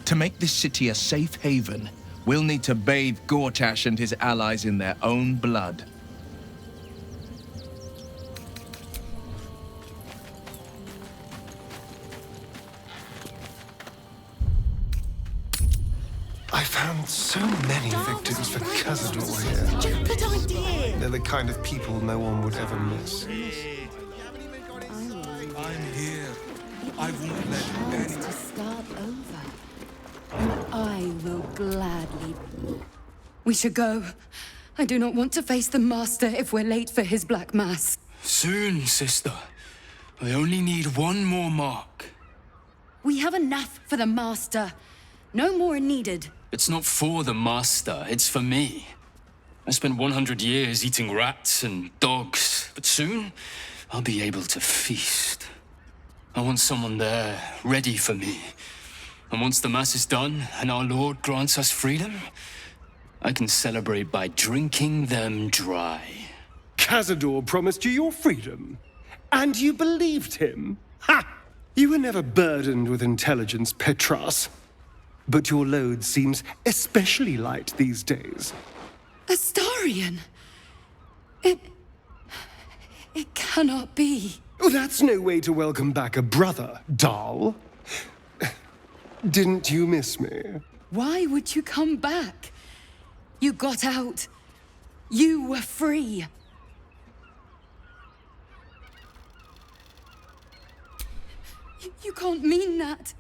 To make this city a safe haven, we'll need to bathe Gortash and his allies in their own blood. I found so many victims for Cazador here. Stupid idea! They're the kind of people no one would ever miss. I'm here. I won't let Chance to start over. And I will gladly. We should go. I do not want to face the Master if we're late for his Black Mass. Soon, sister. I only need one more mark. We have enough for the Master. No more are needed. It's not for the master, it's for me. I spent 100 years eating rats and dogs, but soon I'll be able to feast. I want someone there, ready for me. And once the mass is done and our Lord grants us freedom, I can celebrate by drinking them dry. Cazador promised you your freedom, and you believed him? Ha! You were never burdened with intelligence, Petras. But your load seems especially light these days. Astarion! It cannot be. Oh, that's no way to welcome back a brother, Dahl. Didn't you miss me? Why would you come back? You got out. You were free. You can't mean that.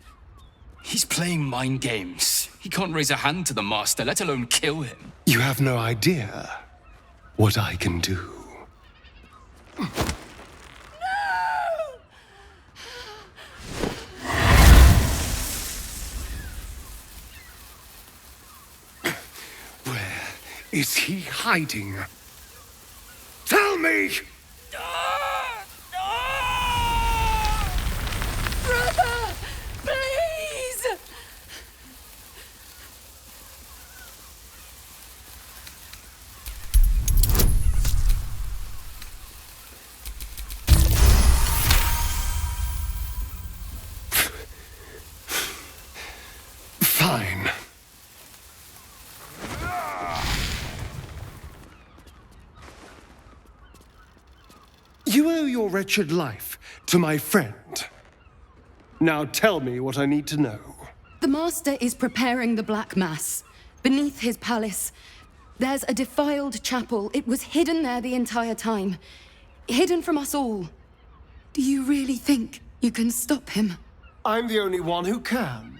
He's playing mind games. He can't raise a hand to the master, let alone kill him. You have no idea what I can do. Where is he hiding? Tell me! Brother! Please! Fine. You owe your wretched life to my friend. Now tell me what I need to know. The Master is preparing the Black Mass. Beneath his palace, there's a defiled chapel. It was hidden there the entire time. Hidden from us all. Do you really think you can stop him? I'm the only one who can.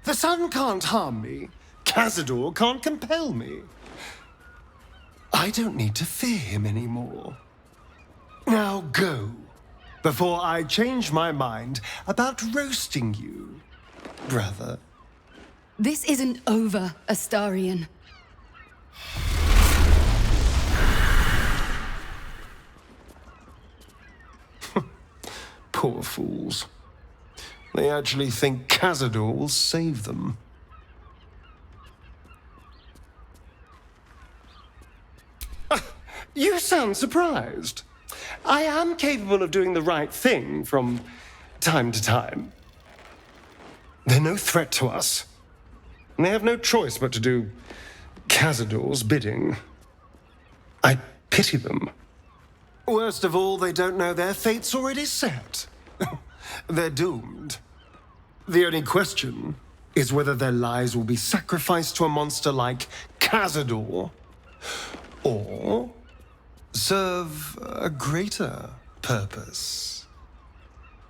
The sun can't harm me. Cazador can't compel me. I don't need to fear him anymore. Now go, before I change my mind about roasting you, brother. This isn't over, Astarion. Poor fools. They actually think Cazador will save them. You sound surprised. I am capable of doing the right thing from time to time. They're no threat to us. And they have no choice but to do Cazador's bidding. I pity them. Worst of all, they don't know their fate's already set. They're doomed. The only question is whether their lives will be sacrificed to a monster like Cazador, or serve a greater purpose.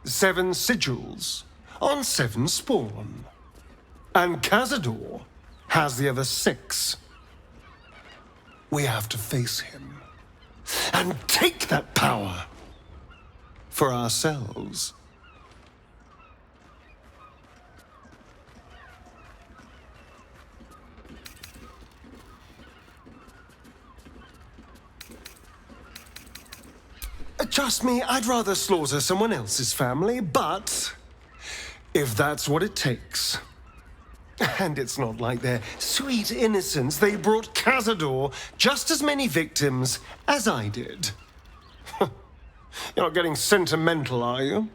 7 sigils on 7 spawn. And Cazador has the other 6. We have to face him and take that power for ourselves. trust me, I'd rather slaughter someone else's family, but if that's what it takes. And it's not like their sweet innocence. They brought Cazador just as many victims as I did. You're not getting sentimental, are you?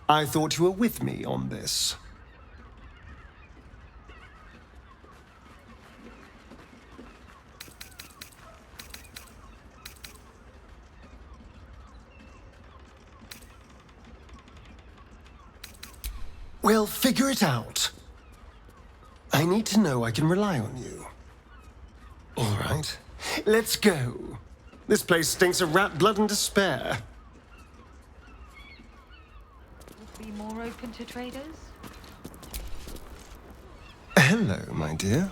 I thought you were with me on this. Well, figure it out. I need to know I can rely on you. All right, let's go. This place stinks of rat blood and despair. Would be more open to traders? Hello, my dear.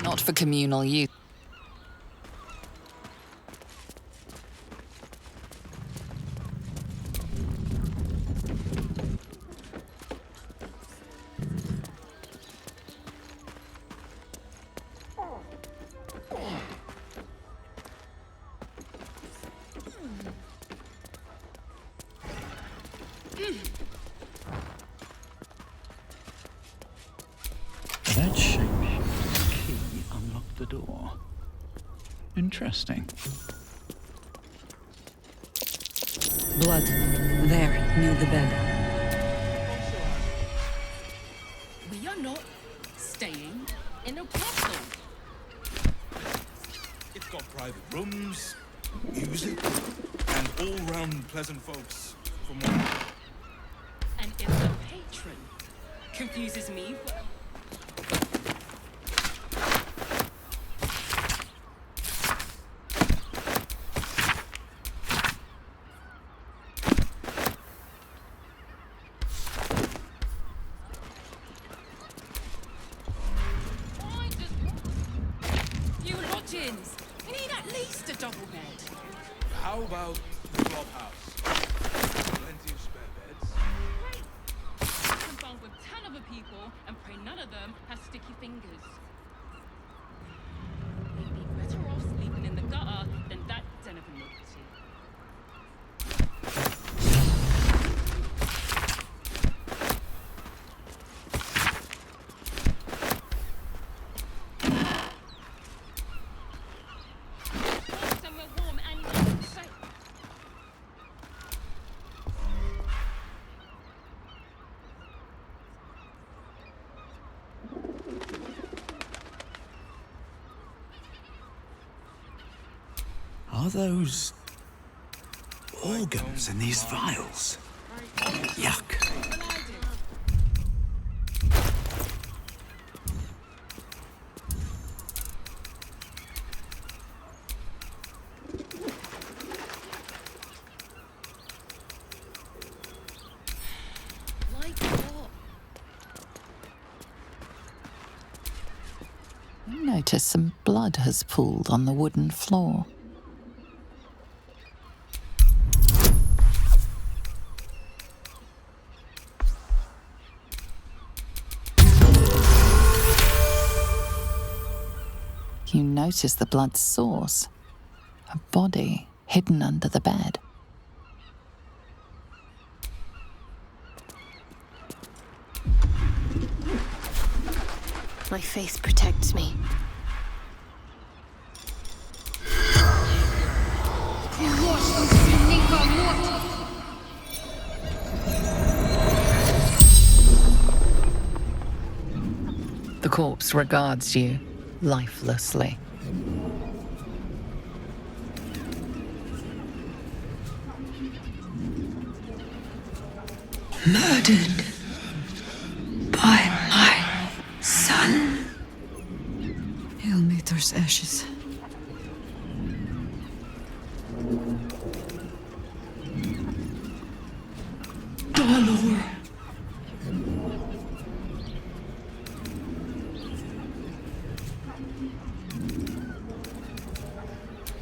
Not for communal use. That shape-shifted key unlocked the door. Interesting. Blood. There, near the bed. We are not staying in a brothel. It's got private rooms, music, and all-round pleasant folks from one. And if the patron confuses me, we need at least a double bed. How about the clubhouse? Plenty of spare beds. Great. I can bunk with 10 other people and pray none of them have sticky fingers. We'd be better off sleeping in the gutter than that den of iniquity. Are those organs in these vials? Yuck. Like what? You notice some blood has pooled on the wooden floor. You notice the blood's source, a body hidden under the bed. My faith protects me. The corpse regards you lifelessly. Murdered by my son. Ilmater's ashes. Baldur.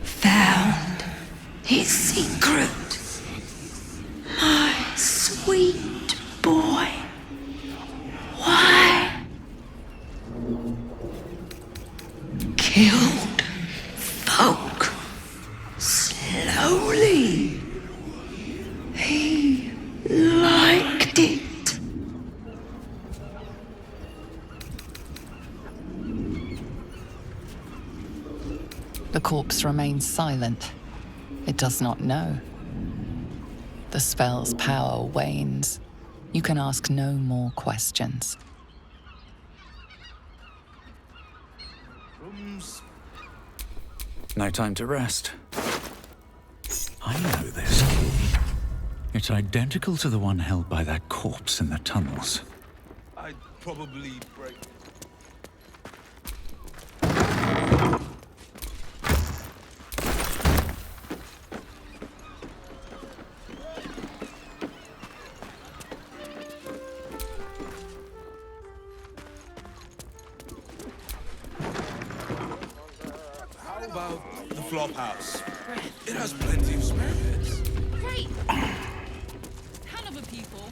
Found his secret. My sweet boy. Why? Killed folk slowly. He liked it. The corpse remains silent. It does not know. The spell's power wanes. You can ask no more questions. No time to rest. I know this key. It's identical to the one held by that corpse in the tunnels. I'd probably break. How about the flop house? It has plenty of spare beds. Great! Hanover people.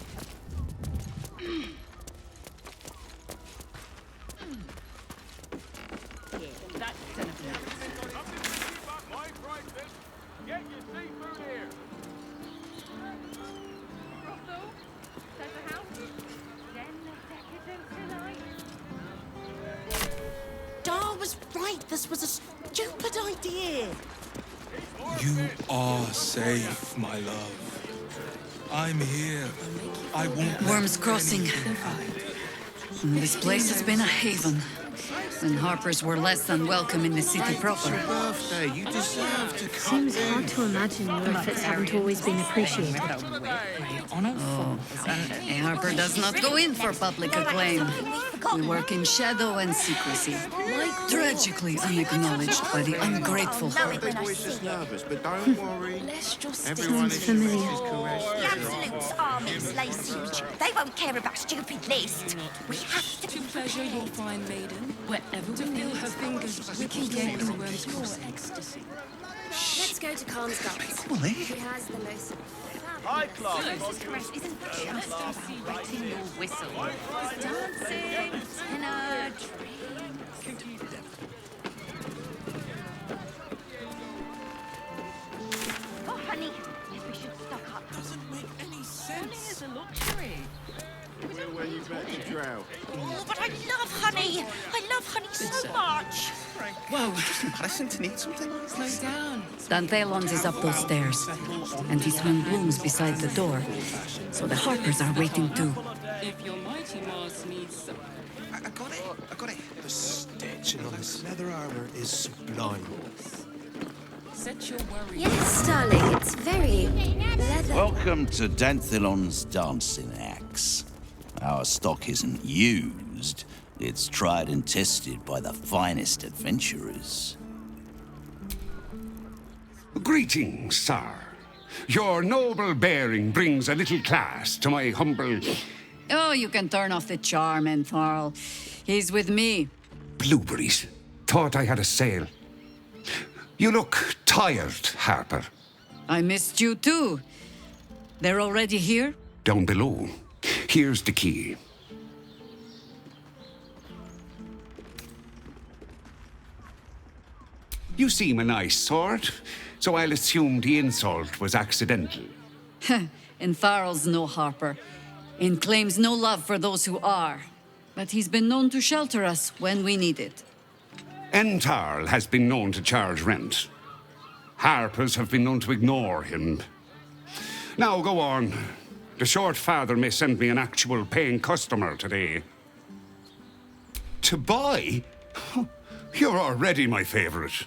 Yeah, that's Get your seafood here. Dar was right. This was a stupid idea. You are safe, my love. I'm here. I won't let Worm's Crossing. anything happen. This place has been a haven. And Harpers were less than welcome in the city proper. Birthday, you deserve to Seems hard to imagine your efforts haven't always been appreciated. Oh, a Harper does not go in for public acclaim. We work in shadow and secrecy, tragically unacknowledged by the ungrateful Harper. nervous, but don't worry. Everyone Sounds familiar. The Absolute's armies lay siege. They won't care about stupid list. We have to To pleasure your fine maiden, wherever we feel her fingers, we can get in Worm's Crossing. ecstasy. Let's go to Khan's Guts. Well, He has the most High class. closest caress isn't just biting your whistle. Dancing, tenor, dreams. Oh, honey, yes, we should stock up. Doesn't make any sense. Honey is a luxury. Where you met to drow. Oh, but I love honey. I love honey so much. Whoa, Madison to need something. Slow down. Dantelons is up those stairs, and he's hung blooms beside the door. So the Harpers are waiting too. If your mighty Mars needs some. I got it. The stitching on this leather armor is sublime. Set your worries. Yes, darling, it's very leather. Welcome to Danthelon's dancing axe. Our stock isn't used. It's tried and tested by the finest adventurers. Greetings, sir. Your noble bearing brings a little class to my humble... Oh, you can turn off the charm, Entharl. He's with me. Blueberries. Thought I had a sale. You look tired, Harper. I missed you too. They're already here? Down below. Here's the key. You seem a nice sort, so I'll assume the insult was accidental. Entharl's no Harper, and claims no love for those who are. But he's been known to shelter us when we need it. Entarl has been known to charge rent. Harpers have been known to ignore him. Now go on. The short father may send me an actual paying customer today. To buy? You're already my favorite.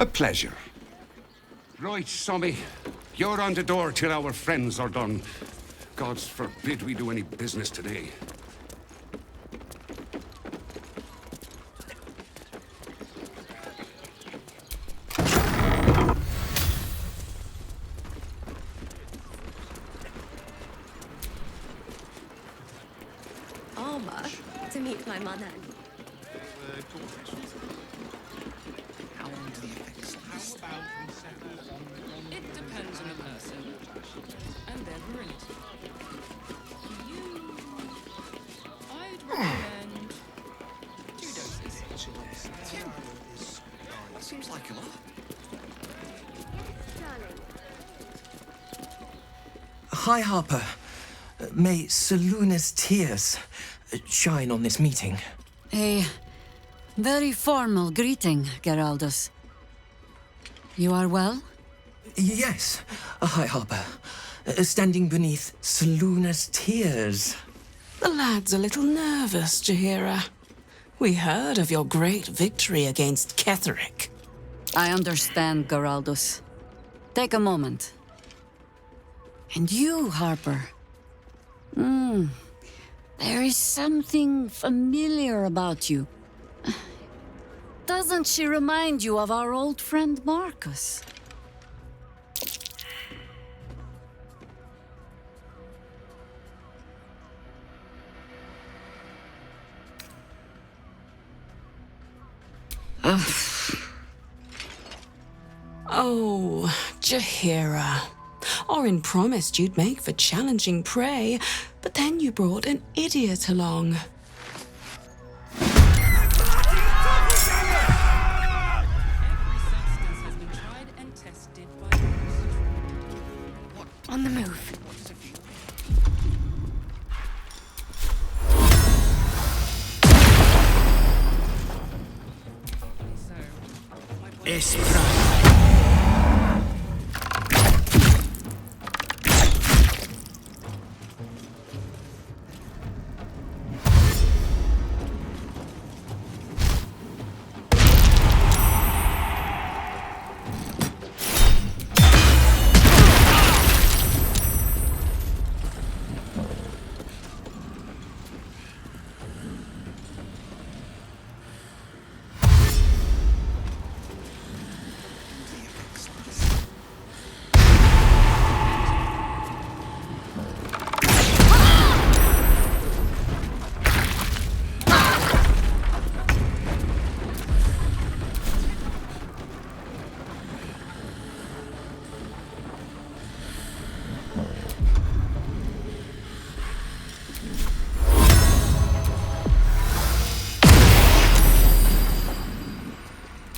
A pleasure. Right, Sommy. You're on the door till our friends are done. Gods forbid we do any business today. Armor to meet my mother. It depends on the person and their virility. I'd recommend 2 doses. That seems like a lot. Hi, Harper. May Seluna's tears shine on this meeting. A very formal greeting, Geraldus. You are well? Yes. Hi, Harper. Standing beneath Seluna's tears. The lad's a little nervous, Jaheira. We heard of your great victory against Ketheric. I understand, Geraldus. Take a moment. And you, Harper. There is something familiar about you. Doesn't she remind you of our old friend Marcus? Oh, Jaheira. Orin promised you'd make for challenging prey, but then you brought an idiot along. On the move.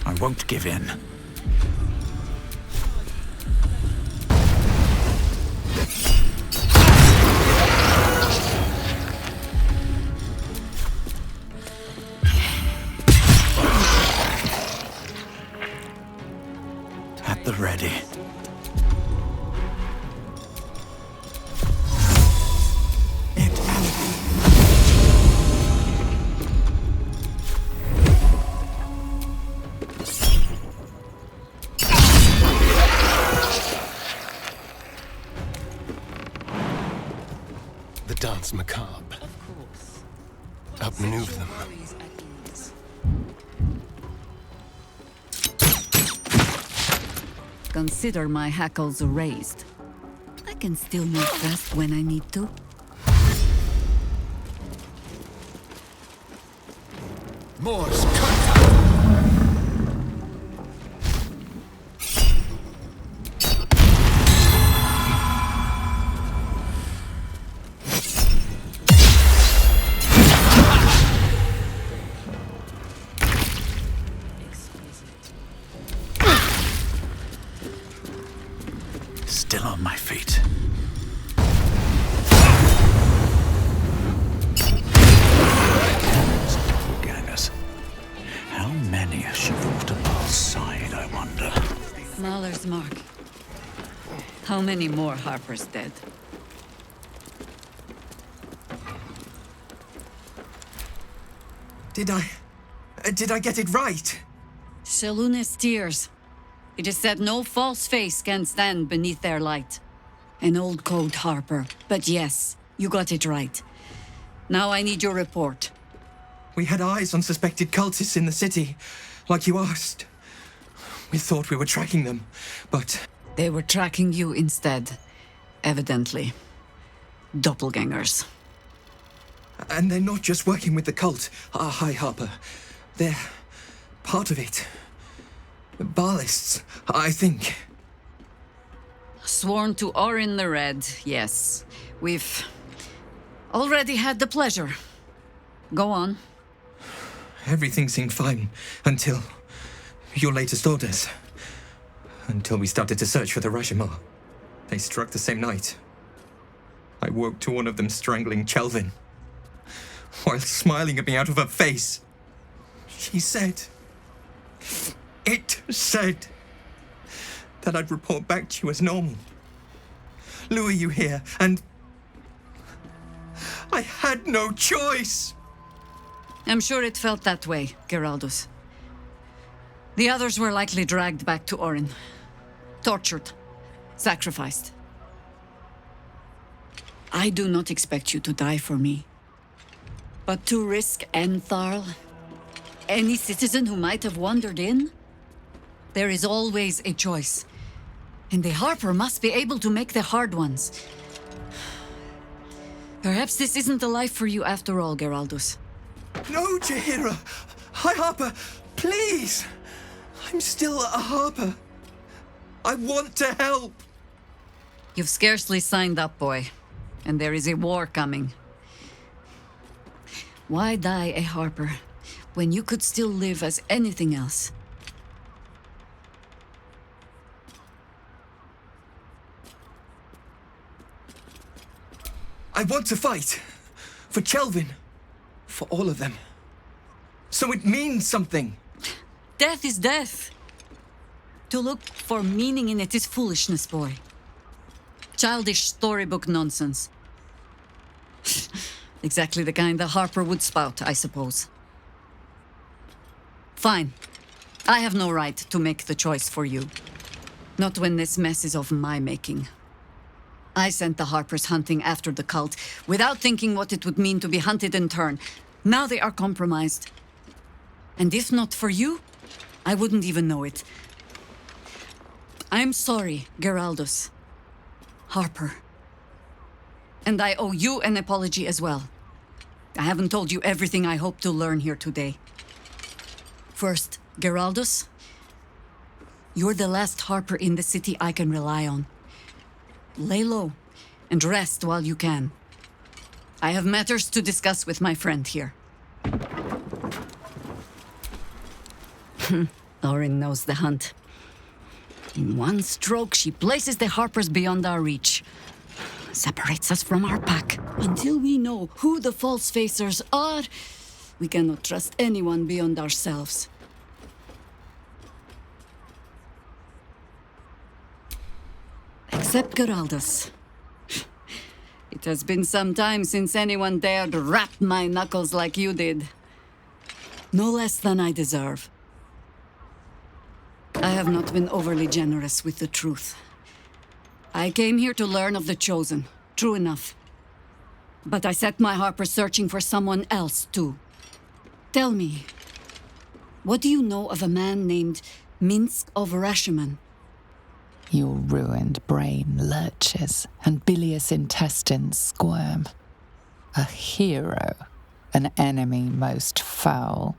I won't give in. At the ready. The dance macabre. Of course. Outmaneuver them. Worries at ease. Consider my hackles raised. I can still move fast when I need to. Morse Still on my feet. Gangers. How many has she brought to Baal's side, I wonder? Mahler's mark. How many more Harper's dead? Did I get it right? Seluna's tears. It is said no false face can stand beneath their light. An old code, Harper. But yes, you got it right. Now I need your report. We had eyes on suspected cultists in the city, like you asked. We thought we were tracking them, but... They were tracking you instead, evidently. Doppelgangers. And they're not just working with the cult, High Harper. They're part of it. BAALists, I think. Sworn to Orin the Red, yes. We've already had the pleasure. Go on. Everything seemed fine until your latest orders. Until we started to search for the Rashomar. They struck the same night. I woke to one of them strangling Chelvin, while smiling at me out of her face. She said... It said that I'd report back to you as normal. Lure you here, and... I had no choice! I'm sure it felt that way, Geraldus. The others were likely dragged back to Orin. Tortured. Sacrificed. I do not expect you to die for me. But to risk Entharl, any citizen who might have wandered in, there is always a choice. And the Harper must be able to make the hard ones. Perhaps this isn't the life for you after all, Geraldus. No, Jaheira! High Harper, please! I'm still a Harper. I want to help! You've scarcely signed up, boy. And there is a war coming. Why die a Harper when you could still live as anything else? I want to fight. For Chelvin. For all of them. So it means something. Death is death. To look for meaning in it is foolishness, boy. Childish storybook nonsense. Exactly the kind the Harper would spout, I suppose. Fine. I have no right to make the choice for you. Not when this mess is of my making. I sent the Harpers hunting after the cult, without thinking what it would mean to be hunted in turn. Now they are compromised. And if not for you, I wouldn't even know it. I'm sorry, Geraldus. Harper. And I owe you an apology as well. I haven't told you everything I hope to learn here today. First, Geraldus, you're the last Harper in the city I can rely on. Lay low and rest while you can. I have matters to discuss with my friend here. Orin knows the hunt. In one stroke, she places the Harpers beyond our reach. Separates us from our pack. Until we know who the false facers are, we cannot trust anyone beyond ourselves. Except Geraldus. It has been some time since anyone dared rap my knuckles like you did. No less than I deserve. I have not been overly generous with the truth. I came here to learn of the Chosen, true enough. But I set my Harper searching for someone else, too. Tell me, what do you know of a man named Minsk of Rashomon? Your ruined brain lurches and bilious intestines squirm. A hero, an enemy most foul.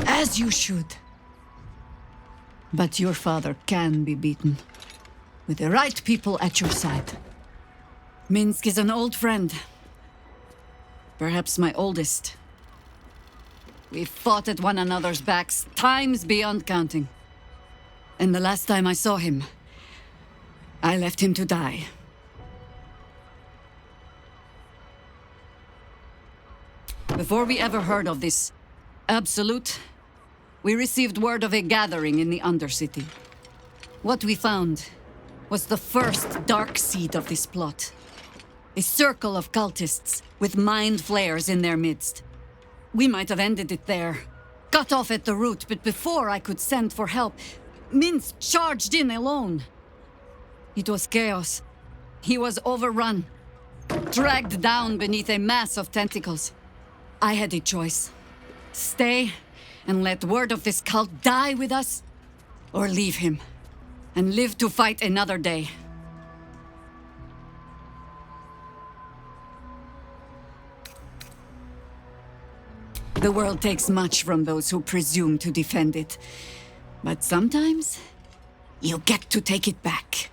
As you should. But your father can be beaten. With the right people at your side. Minsk is an old friend. Perhaps my oldest. We've fought at one another's backs times beyond counting. And the last time I saw him, I left him to die. Before we ever heard of this absolute, we received word of a gathering in the Undercity. What we found was the first dark seed of this plot. A circle of cultists with mind flayers in their midst. We might have ended it there, cut off at the root, but before I could send for help, Minsk charged in alone. It was chaos. He was overrun, dragged down beneath a mass of tentacles. I had a choice. Stay and let word of this cult die with us, or leave him and live to fight another day. The world takes much from those who presume to defend it. But sometimes, you get to take it back.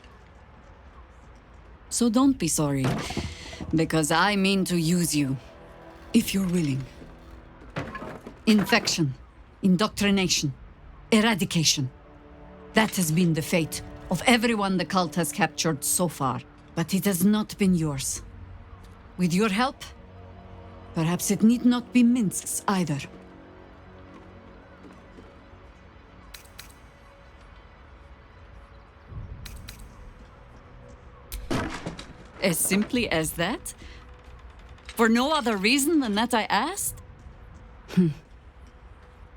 So don't be sorry, because I mean to use you, if you're willing. Infection, indoctrination, eradication. That has been the fate of everyone the cult has captured so far, but it has not been yours. With your help, perhaps it need not be Minsk's either. As simply as that? For no other reason than that I asked?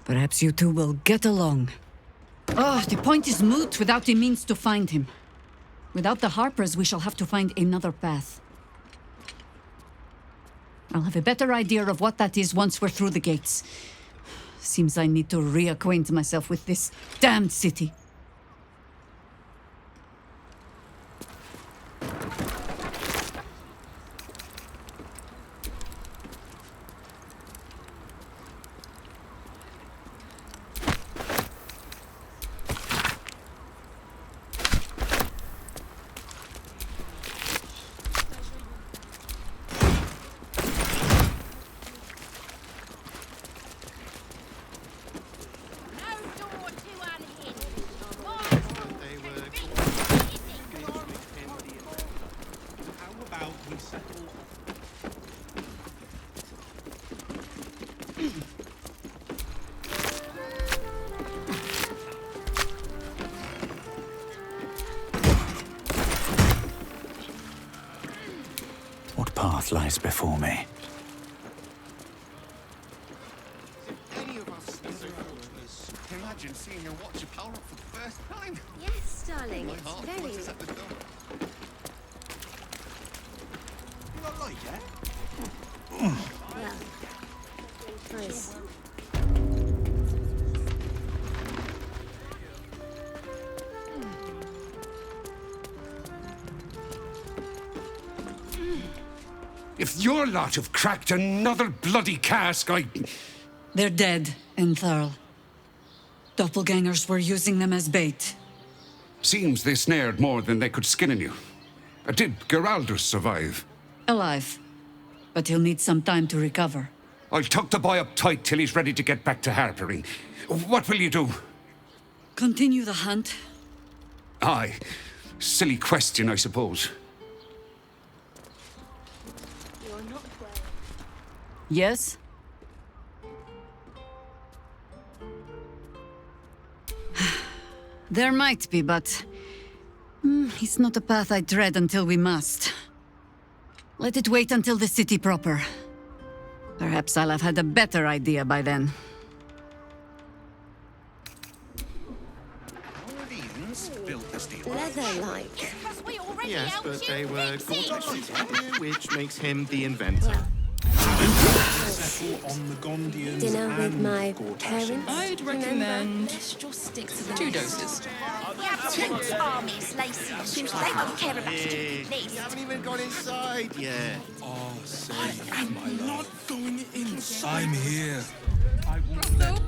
Perhaps you two will get along. Oh, the point is moot without a means to find him. Without the Harpers, we shall have to find another path. I'll have a better idea of what that is once we're through the gates. Seems I need to reacquaint myself with this damned city. What path lies before me? Any of us imagine seeing your watcher power up for the first time. Yes, darling, My it's heart very... flutters at the thought. You not like that? Well, nice. If your lot have cracked another bloody cask, They're dead, Entharl. Doppelgangers were using them as bait. Seems they snared more than they could skin in you. Did Geraldus survive? Alive. But he'll need some time to recover. I'll tuck the boy up tight till he's ready to get back to harpering. What will you do? Continue the hunt. Aye. Silly question, I suppose. Yes? There might be, but... it's not a path I tread until we must. Let it wait until the city proper. Perhaps I'll have had a better idea by then. Leather-like. Yes, but they were gorgeous, which makes him the inventor. On the Gondians Dinner with and my Gortash. parents. I'd recommend 2 doses. The absolute armies, Lacey. They won't care about stupid lists. You haven't even got inside yet. Oh, safe, I'm not going inside. I'm here. I won't let...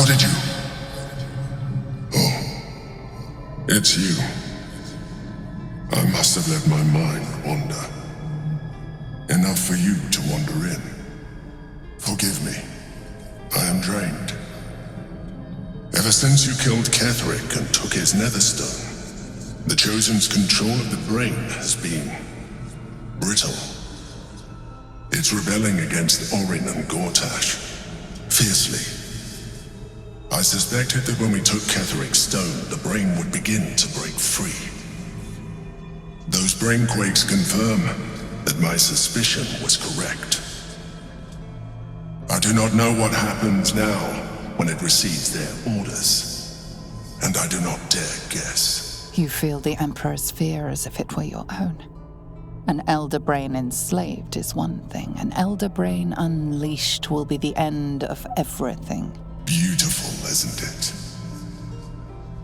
How did you? Oh, it's you. I must have let my mind wander. Enough for you to wander in. Forgive me. I am drained. Ever since you killed Ketherick and took his netherstone, the Chosen's control of the brain has been brittle. It's rebelling against Orin and Gortash, fiercely. I suspected that when we took Ketherick's stone, the brain would begin to break free. Those brain quakes confirm that my suspicion was correct. I do not know what happens now when it receives their orders, and I do not dare guess. You feel the Emperor's fear as if it were your own. An elder brain enslaved is one thing. An elder brain unleashed will be the end of everything. Beautiful, isn't it?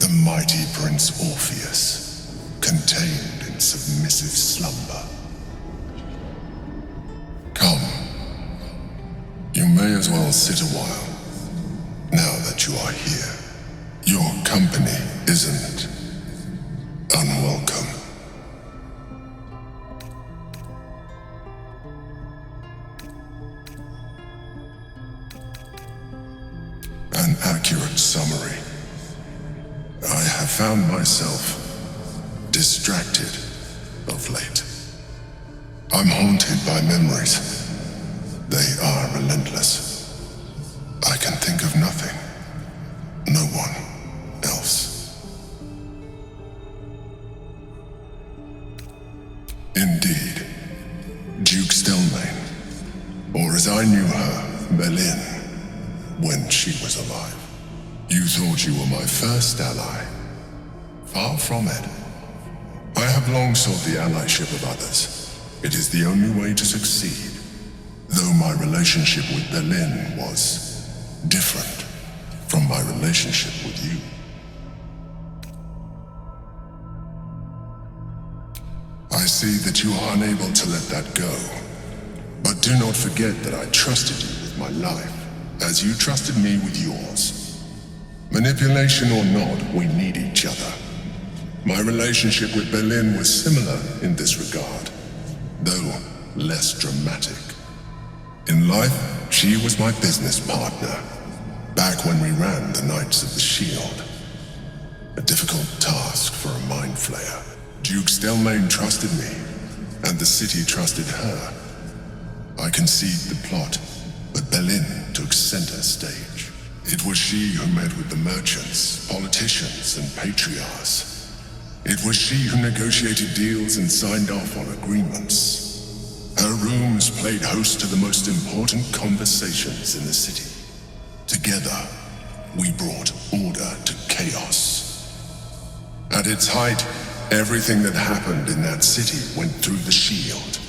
The mighty Prince Orpheus, contained in submissive slumber. Come. You may as well sit a while, now that you are here. Your company isn't unwelcome. An accurate summary. I have found myself distracted of late. I'm haunted by memories. They are relentless. I can think of nothing. No one else. Indeed. Duke Stelmane, or as I knew her, Belin, when she was alive. You thought you were my first ally. Far from it. I have long sought the allyship of others. It is the only way to succeed. Though my relationship with Belin was different from my relationship with you. I see that you are unable to let that go. But do not forget that I trusted you with my life, as you trusted me with yours. Manipulation or not, we need each other. My relationship with Belin was similar in this regard, though less dramatic. In life, she was my business partner, back when we ran the Knights of the Shield. A difficult task for a mind flayer. Duke Stelmane trusted me, and the city trusted her. I conceived the plot, but Belin took center stage. It was she who met with the merchants, politicians, and patriarchs. It was she who negotiated deals and signed off on agreements. Her rooms played host to the most important conversations in the city. Together, we brought order to chaos. At its height, everything that happened in that city went through the shield.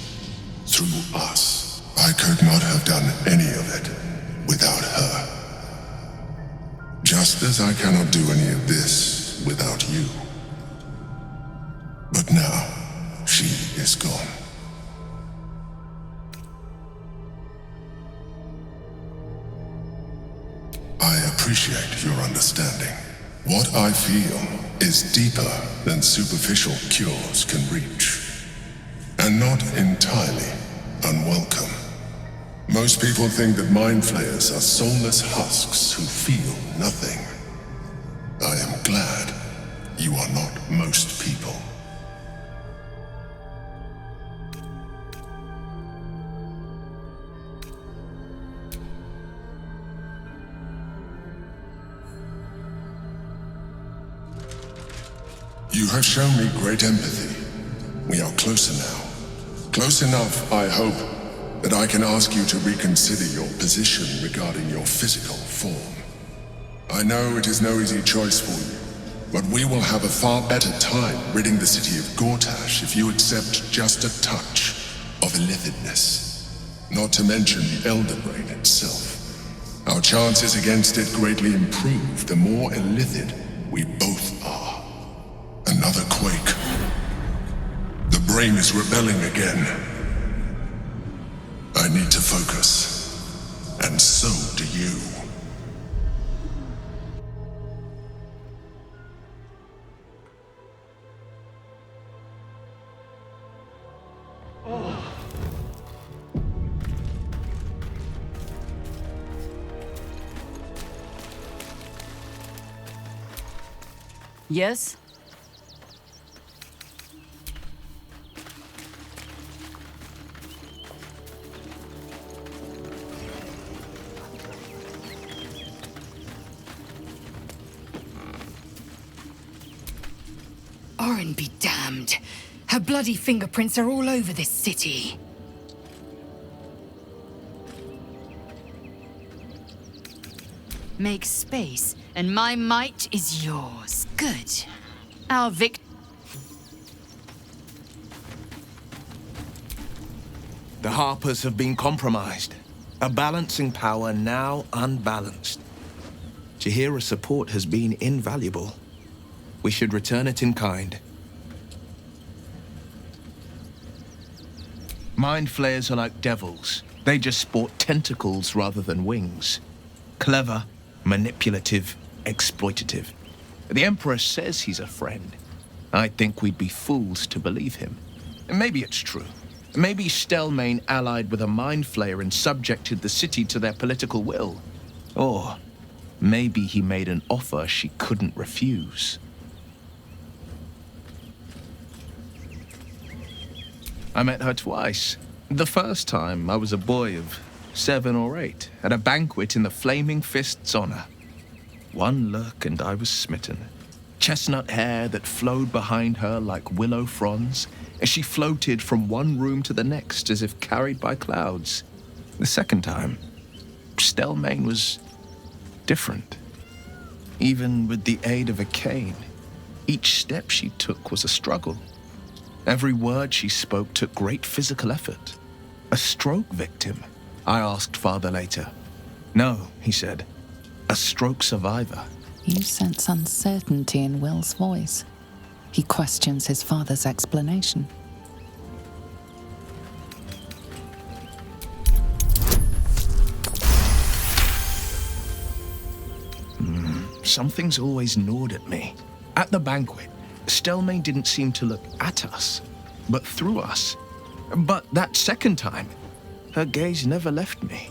Through us. I could not have done any of it without her. Just as I cannot do any of this without you. But now, she is gone. I appreciate your understanding. What I feel is deeper than superficial cures can reach. And not entirely unwelcome. Most people think that mind flayers are soulless husks who feel nothing. I am glad you are not most people. You have shown me great empathy. We are closer now. Close enough, I hope, that I can ask you to reconsider your position regarding your physical form. I know it is no easy choice for you, but we will have a far better time ridding the city of Gortash if you accept just a touch of illithidness. Not to mention the Elder Brain itself. Our chances against it greatly improve the more illithid we both are. Another quake. The brain is rebelling again. I need to focus. And so do you. Yes? Orin be damned. Her bloody fingerprints are all over this city. Make space, and my might is yours. Good. Our The Harpers have been compromised. A balancing power now unbalanced. Jaheira's support has been invaluable. We should return it in kind. Mind flayers are like devils. They just sport tentacles rather than wings. Clever, manipulative, exploitative. The Emperor says he's a friend. I think we'd be fools to believe him. Maybe it's true. Maybe Stelmane allied with a mind flayer and subjected the city to their political will. Or maybe he made an offer she couldn't refuse. I met her twice. The first time, I was a boy of 7 or 8, at a banquet in the Flaming Fist's honor. One look and I was smitten. Chestnut hair that flowed behind her like willow fronds, as she floated from one room to the next as if carried by clouds. The second time, Stelmane was different. Even with the aid of a cane, each step she took was a struggle. Every word she spoke took great physical effort. A stroke victim? I asked Father later. No, he said. A stroke survivor. You sense uncertainty in Will's voice. He questions his father's explanation. Something's always gnawed at me. At the banquet, Stelmane didn't seem to look at us, but through us. But that second time, her gaze never left me.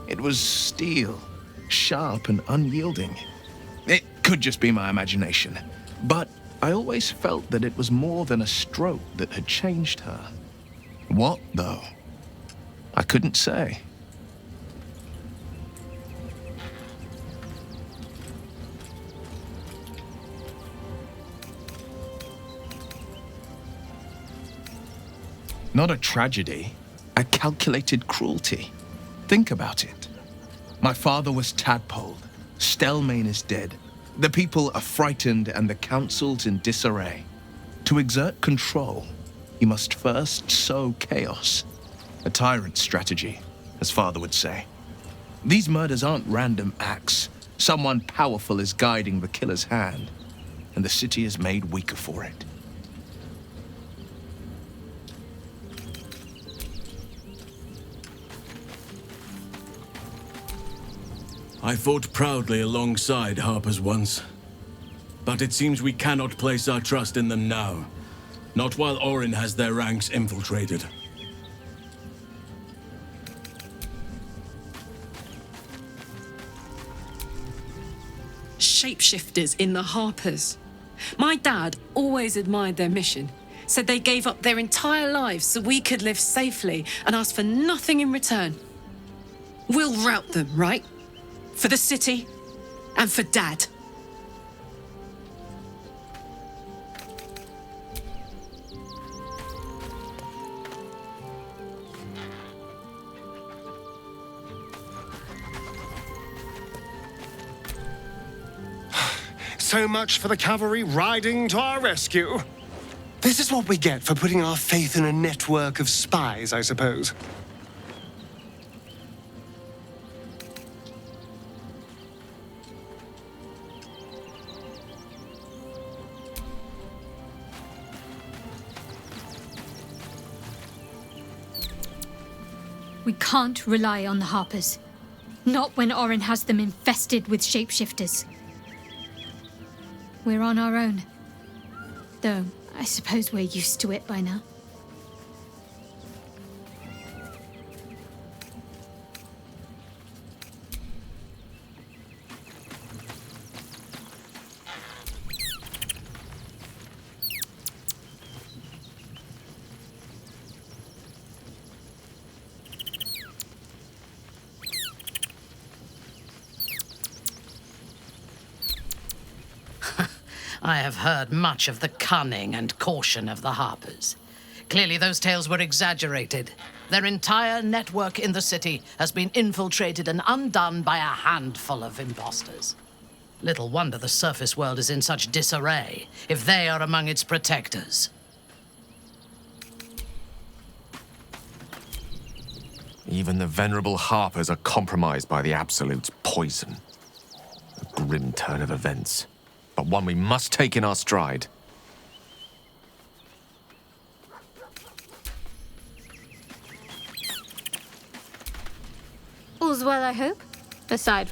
It was steel, sharp and unyielding. It could just be my imagination, but I always felt that it was more than a stroke that had changed her. What, though? I couldn't say. Not a tragedy, a calculated cruelty. Think about it. My father was tadpoled. Stelmane is dead. The people are frightened and the council's in disarray. To exert control, you must first sow chaos. A tyrant's strategy, as father would say. These murders aren't random acts. Someone powerful is guiding the killer's hand, and the city is made weaker for it. I fought proudly alongside Harpers once. But it seems we cannot place our trust in them now. Not while Orin has their ranks infiltrated. Shapeshifters in the Harpers. My dad always admired their mission. Said they gave up their entire lives so we could live safely and asked for nothing in return. We'll rout them, right? For the city, and for Dad. So much for the cavalry riding to our rescue. This is what we get for putting our faith in a network of spies, I suppose. We can't rely on the Harpers. Not when Orin has them infested with shapeshifters. We're on our own. Though, I suppose we're used to it by now. I have heard much of the cunning and caution of the Harpers. Clearly those tales were exaggerated. Their entire network in the city has been infiltrated and undone by a handful of imposters. Little wonder the surface world is in such disarray, if they are among its protectors. Even the venerable Harpers are compromised by the Absolute's poison. A grim turn of events, but one we must take in our stride. All's well, I hope? Aside